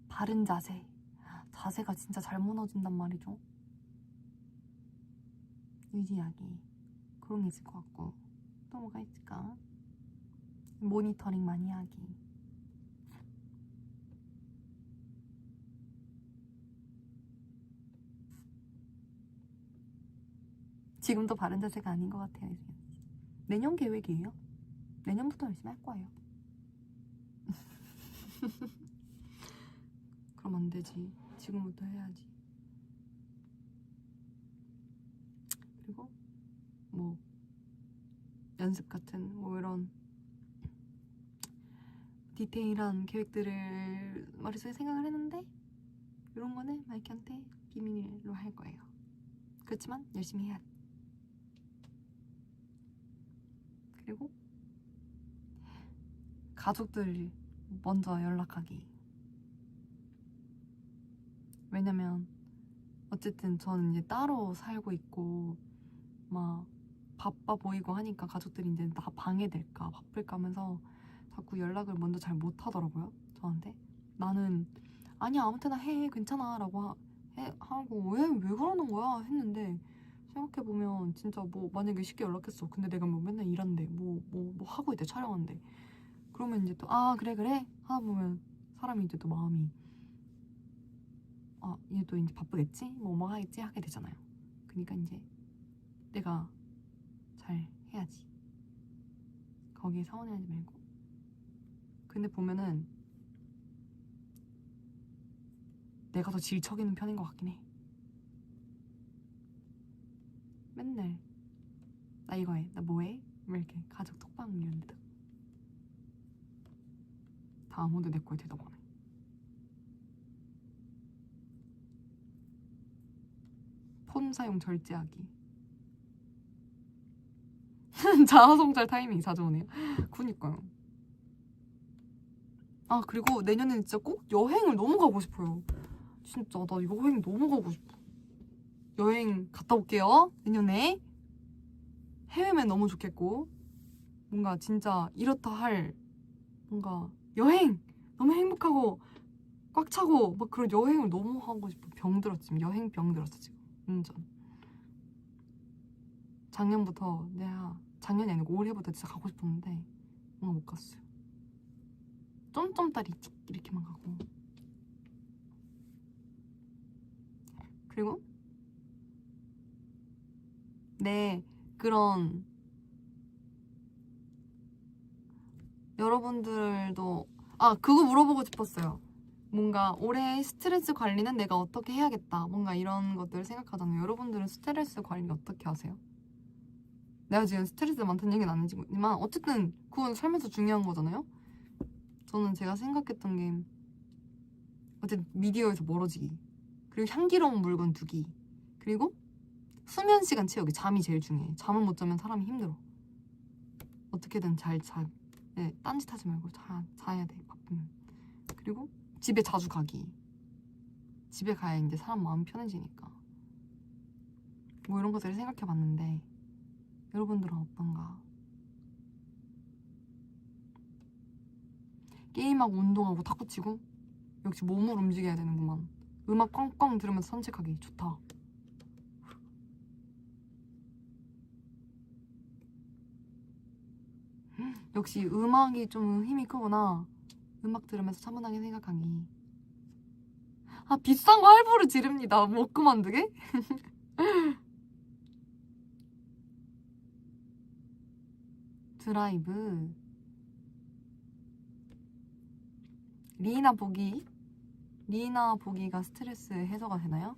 바른 자세가 진짜 잘 무너진단 말이죠. 유지하기. 그런 게 있을 것 같고. 또 뭐가 있을까? 모니터링 많이 하기. 지금도 바른 자세가 아닌 것 같아요. 내년 계획이에요. 내년부터 열심히 할 거예요. 그럼 안 되지. 지금부터 해야지. 그리고 뭐 연습 같은 뭐 이런 디테일한 계획들을 머릿속에 생각을 했는데 이런 거는 마이키한테 비밀로 할 거예요. 그렇지만 열심히 해야 돼. 그리고 가족들 먼저 연락하기. 왜냐면 어쨌든 저는 이제 따로 살고 있고 막 바빠 보이고 하니까 가족들이 이제 나 방해될까 바쁠까 하면서 자꾸 연락을 먼저 잘 못하더라고요. 저한테. 나는 아니야 아무 때나 해 괜찮아 라고 하고 왜 그러는 거야 했는데 생각해보면 진짜 뭐 만약에 쉽게 연락했어. 근데 내가 뭐 맨날 일한대 뭐 하고 있대 촬영한대. 그러면 이제 또 그래 하다 보면 사람이 이제 또 마음이 얘 또 이제 바쁘겠지? 뭐 하겠지? 하게 되잖아요. 그러니까 이제 내가 잘 해야지. 거기에 서운해하지 말고. 근데 보면은 내가 더 질척이는 편인 것 같긴 해. 맨날 나 이거 해, 나 뭐해? 왜 이렇게 가족 톡방 이런 데다 다 아무도 내 거에 대답 안 해. 폰 사용 절제하기. 자아성찰 타이밍이 자주 오네요. 그니까요. 그리고 내년에는 진짜 꼭 여행을 너무 가고 싶어요. 진짜 나 여행 너무 가고 싶어. 여행 갔다 올게요. 내년에 해외면 너무 좋겠고 뭔가 진짜 이렇다 할 뭔가 여행 너무 행복하고 꽉 차고 막 그런 여행을 너무 하고 싶어. 병들었어 지금. 여행 병들었어 지금. 완전. 작년이 아니고 올해부터 진짜 가고 싶었는데 뭔가 못 갔어요. 쫌쫌따리 이렇게만 가고. 그리고 내 그런 여러분들도 그거 물어보고 싶었어요. 뭔가 올해 스트레스 관리는 내가 어떻게 해야겠다. 뭔가 이런 것들 생각하잖아요. 여러분들은 스트레스 관리 어떻게 하세요? 내가 지금 스트레스 많다는 얘기는 아니지만 어쨌든 그건 삶에서 중요한 거잖아요. 저는 제가 생각했던 게 어쨌든 미디어에서 멀어지기, 그리고 향기로운 물건 두기, 그리고 수면 시간 채우기. 잠이 제일 중요해. 잠을 못 자면 사람이 힘들어. 어떻게든 잘 자. 네, 딴짓하지 말고 자야 돼. 바쁘면. 그리고 집에 자주 가기. 집에 가야 이제 사람 마음이 편해지니까. 뭐 이런 것들을 생각해봤는데 여러분들은 어떤가? 게임하고 운동하고 탁구 치고 역시 몸을 움직여야 되는구만. 음악 꽝꽝 들으면서 산책하기 좋다. 역시 음악이 좀 힘이 크구나. 음악 들으면서 차분하게 생각하기. 비싼 거 할부로 지릅니다. 먹고 만두게? 드라이브. 리나 보기가 스트레스 해소가 되나요?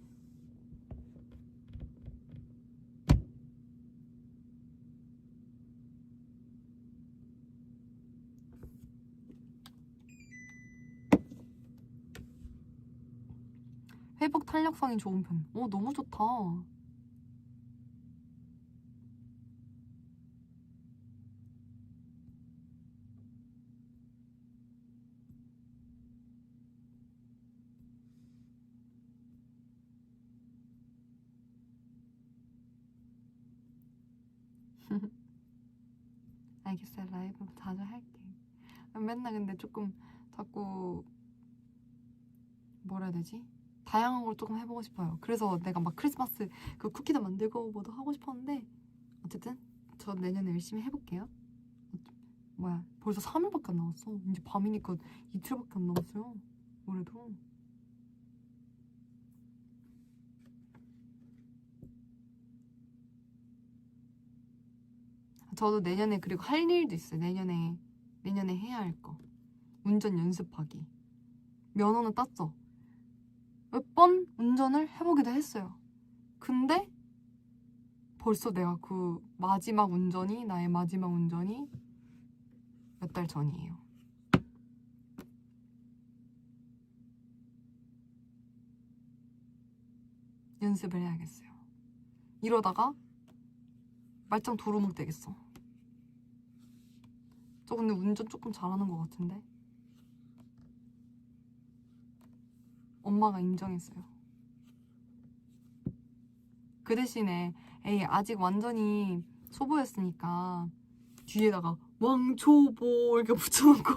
회복 탄력성이 좋은 편. 너무 좋다. 알겠어요. 라이브 자주 할게. 맨날 근데 조금 자꾸 뭐라 해야 되지? 다양한 걸 조금 해보고 싶어요. 그래서 내가 막 크리스마스 그 쿠키도 만들고 뭐도 하고 싶었는데 어쨌든 저 내년에 열심히 해볼게요. 벌써 3일밖에 안 남았어. 이제 밤이니까 이틀밖에 안 남았어요. 올해도. 저도 내년에 그리고 할 일도 있어요. 내년에 해야 할 거. 운전 연습하기. 면허는 땄어. 몇 번 운전을 해보기도 했어요. 근데 벌써 내가 나의 마지막 운전이 몇 달 전이에요. 연습을 해야겠어요. 이러다가 말짱 도루묵 되겠어. 저 근데 운전 조금 잘하는 것 같은데? 엄마가 인정했어요. 그 대신에 아직 완전히 초보였으니까 뒤에다가 왕초보 이렇게 붙여놓고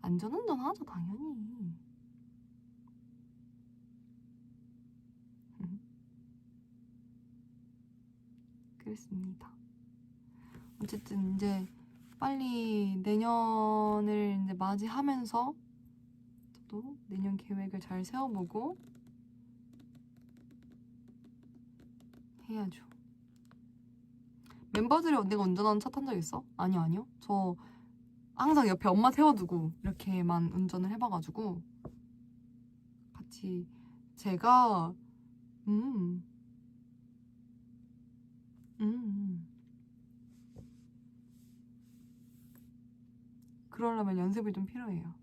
안전운전 하죠 당연히. 그랬습니다. 어쨌든 이제 빨리 내년을 이제 맞이하면서 저도 내년 계획을 잘 세워보고 해야죠. 멤버들이 언니가 운전하는 차 탄 적 있어? 아니요. 저 항상 옆에 엄마 세워두고 이렇게만 운전을 해봐가지고 같이 제가 그러려면 연습이 좀 필요해요.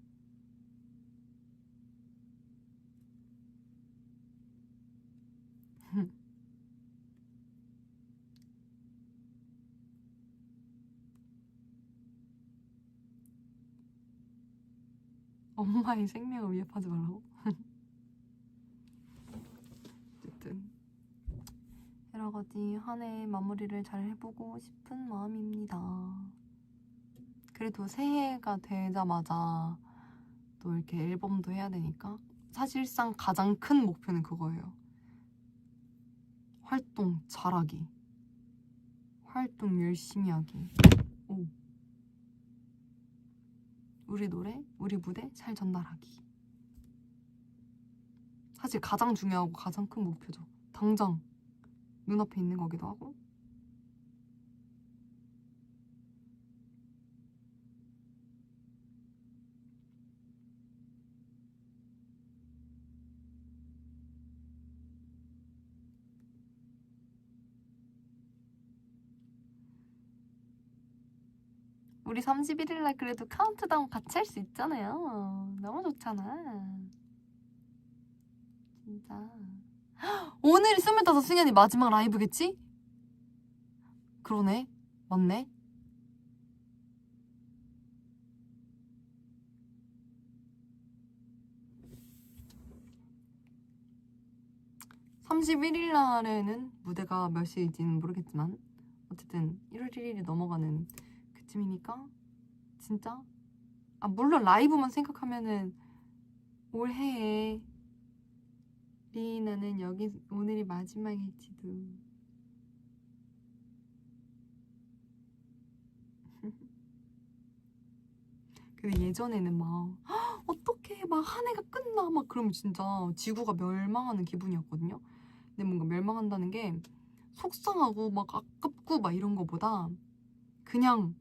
엄마의 생명을 위협하지 말라고? 어쨌든 여러 가지 한 해 마무리를 잘 해보고 싶은 마음입니다. 그래도 새해가 되자마자 또 이렇게 앨범도 해야 되니까 사실상 가장 큰 목표는 그거예요. 활동 잘하기. 활동 열심히 하기. 우리 노래, 우리 무대 잘 전달하기. 사실 가장 중요하고 가장 큰 목표죠. 당장 눈앞에 있는 거기도 하고. 우리 31일 날 그래도 카운트다운 같이 할 수 있잖아요. 너무 좋잖아. 진짜. 오늘이 25 승현이 마지막 라이브겠지? 그러네. 맞네. 31일 날에는 무대가 몇 시일지는 모르겠지만 어쨌든 1월 1일이 넘어가는 그쯤이니까 진짜 물론 라이브만 생각하면은 올해에 리나는 여기 오늘이 마지막일지도. 근데 예전에는 막 어떡해 막 한 해가 끝나 막 그러면 진짜 지구가 멸망하는 기분이었거든요. 근데 뭔가 멸망한다는 게 속상하고 막 아깝고 막 이런 거보다 그냥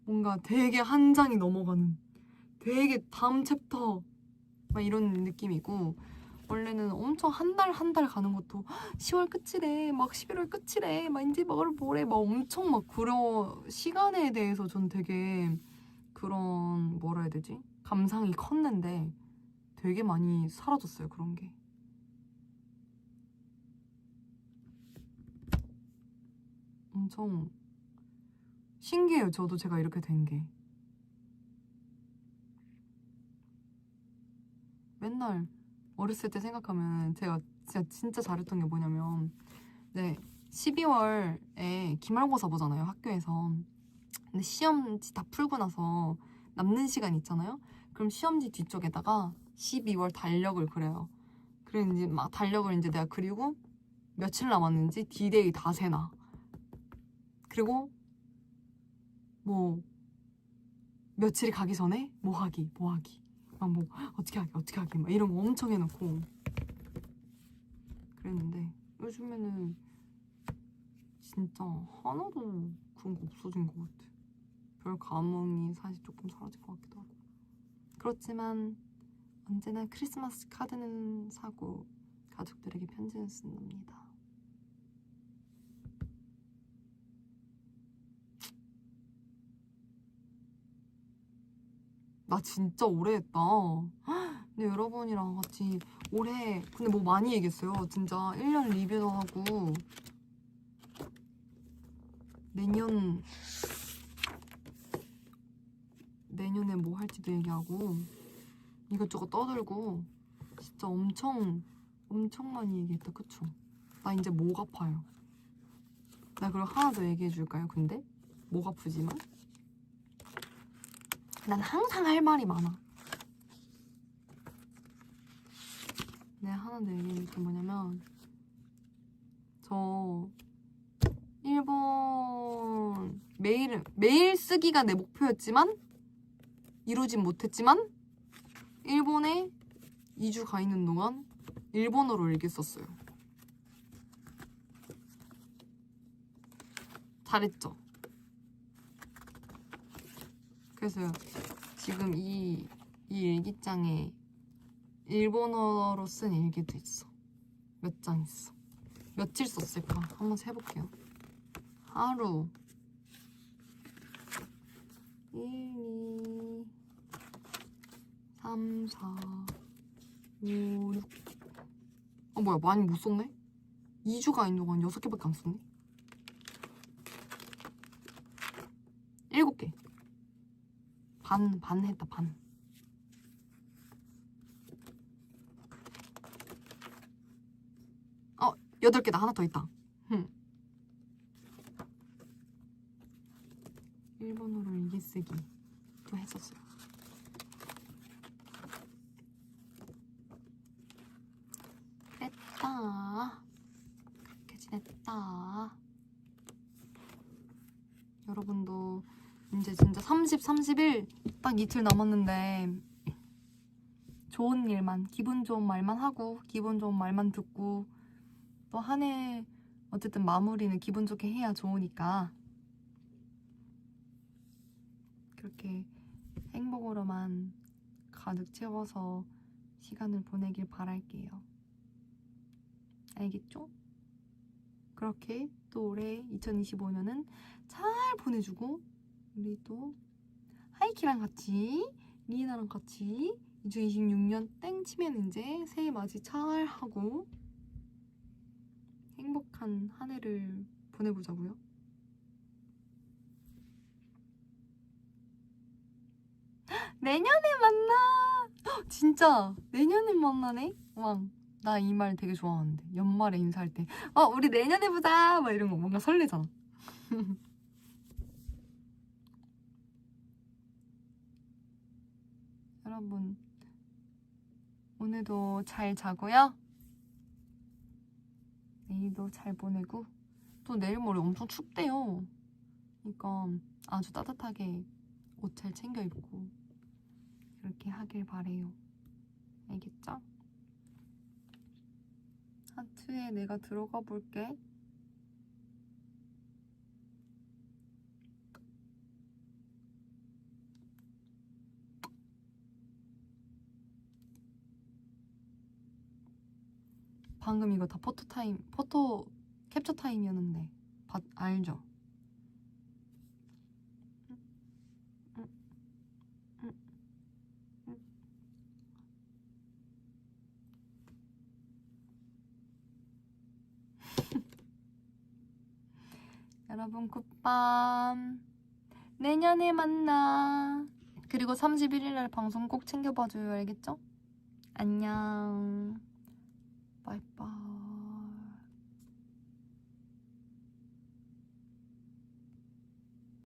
뭔가 되게 한 장이 넘어가는 되게 다음 챕터 막 이런 느낌이고, 원래는 엄청 한 달 한 달 가는 것도 10월 끝이래 막 11월 끝이래 막 이제 뭘 뭐래 막 엄청 막 그런 시간에 대해서 전 되게 그런 뭐라 해야 되지? 감상이 컸는데 되게 많이 사라졌어요 그런 게. 엄청 신기해요 저도 제가 이렇게 된 게. 맨날 어렸을 때 생각하면 제가 진짜 잘했던 게 뭐냐면 네 12월에 기말고사 보잖아요 학교에서. 근데 시험지 다 풀고 나서 남는 시간 있잖아요. 그럼 시험지 뒤쪽에다가 12월 달력을 그려요. 그래 이제 막 달력을 이제 내가 그리고 며칠 남았는지 디데이 다 세나. 그리고 뭐 며칠이 가기 전에 뭐 하기 막 뭐 어떻게 하기 막 이런 거 엄청 해놓고 그랬는데 요즘에는 진짜 하나도 그런 거 없어진 것 같아. 별 감흥이 사실 조금 사라진 것 같기도 하고. 그렇지만 언제나 크리스마스 카드는 사고 가족들에게 편지는 쓴답니다. 나 진짜 오래 했다. 근데 여러분이랑 같이 올해 근데 뭐 많이 얘기했어요. 진짜 1년 리뷰도 하고 내년에 뭐 할지도 얘기하고 이것저것 떠들고 진짜 엄청 많이 얘기했다. 그쵸? 나 이제 목 아파요. 나 그럼 하나 더 얘기해 줄까요? 근데 목 아프지만 난 항상 할 말이 많아. 내가 하나 더 얘기해 줄 게 뭐냐면 저 일본 매일 쓰기가 내 목표였지만 이루진 못했지만 일본에 2주 가 있는 동안 일본어로 일기 썼어요. 잘했죠? 그래서 지금 이 일기장에 일본어로 쓴 일기도 있어. 몇 장 있어. 며칠 썼을까? 한번 세볼게요. 하루 1, 2, 3, 4, 5, 6 뭐야 많이 못 썼네? 2주 가 있는 동안 6개밖에 안 썼네? 7개 반 했다 반. 8개다. 하나 더 있다. 일본어로 일기 쓰기 또 했었어요. 그랬다. 그렇게 지냈다. 여러분도 이제 진짜 30, 31 딱 이틀 남았는데 좋은 일만, 기분 좋은 말만 하고 기분 좋은 말만 듣고 또 한 해 어쨌든 마무리는 기분 좋게 해야 좋으니까 그렇게 행복으로만 가득 채워서 시간을 보내길 바랄게요. 알겠죠? 그렇게 또 올해 2025년은 잘 보내주고 우리 또 하이키랑 같이 리나랑 같이 2026년 땡 치면 이제 새해 맞이 잘 하고 행복한 한 해를 보내보자고요. 내년에 만나! 진짜 내년에 만나네? 왕. 나 이 말 되게 좋아하는데 연말에 인사할 때 우리 내년에 보자! 막 이런 거 뭔가 설레잖아. 여러분 오늘도 잘 자고요. 내일도 잘 보내고 또 내일 모레 엄청 춥대요. 그러니까 아주 따뜻하게 옷 잘 챙겨 입고 그렇게 하길 바래요. 알겠죠? 하트에 내가 들어가 볼게. 방금 이거 다 포토 캡처 타임이었는데 알죠? 여러분 굿밤. 내년에 만나. 그리고 31일날 방송 꼭 챙겨봐줘요. 알겠죠? 안녕. 바이바이.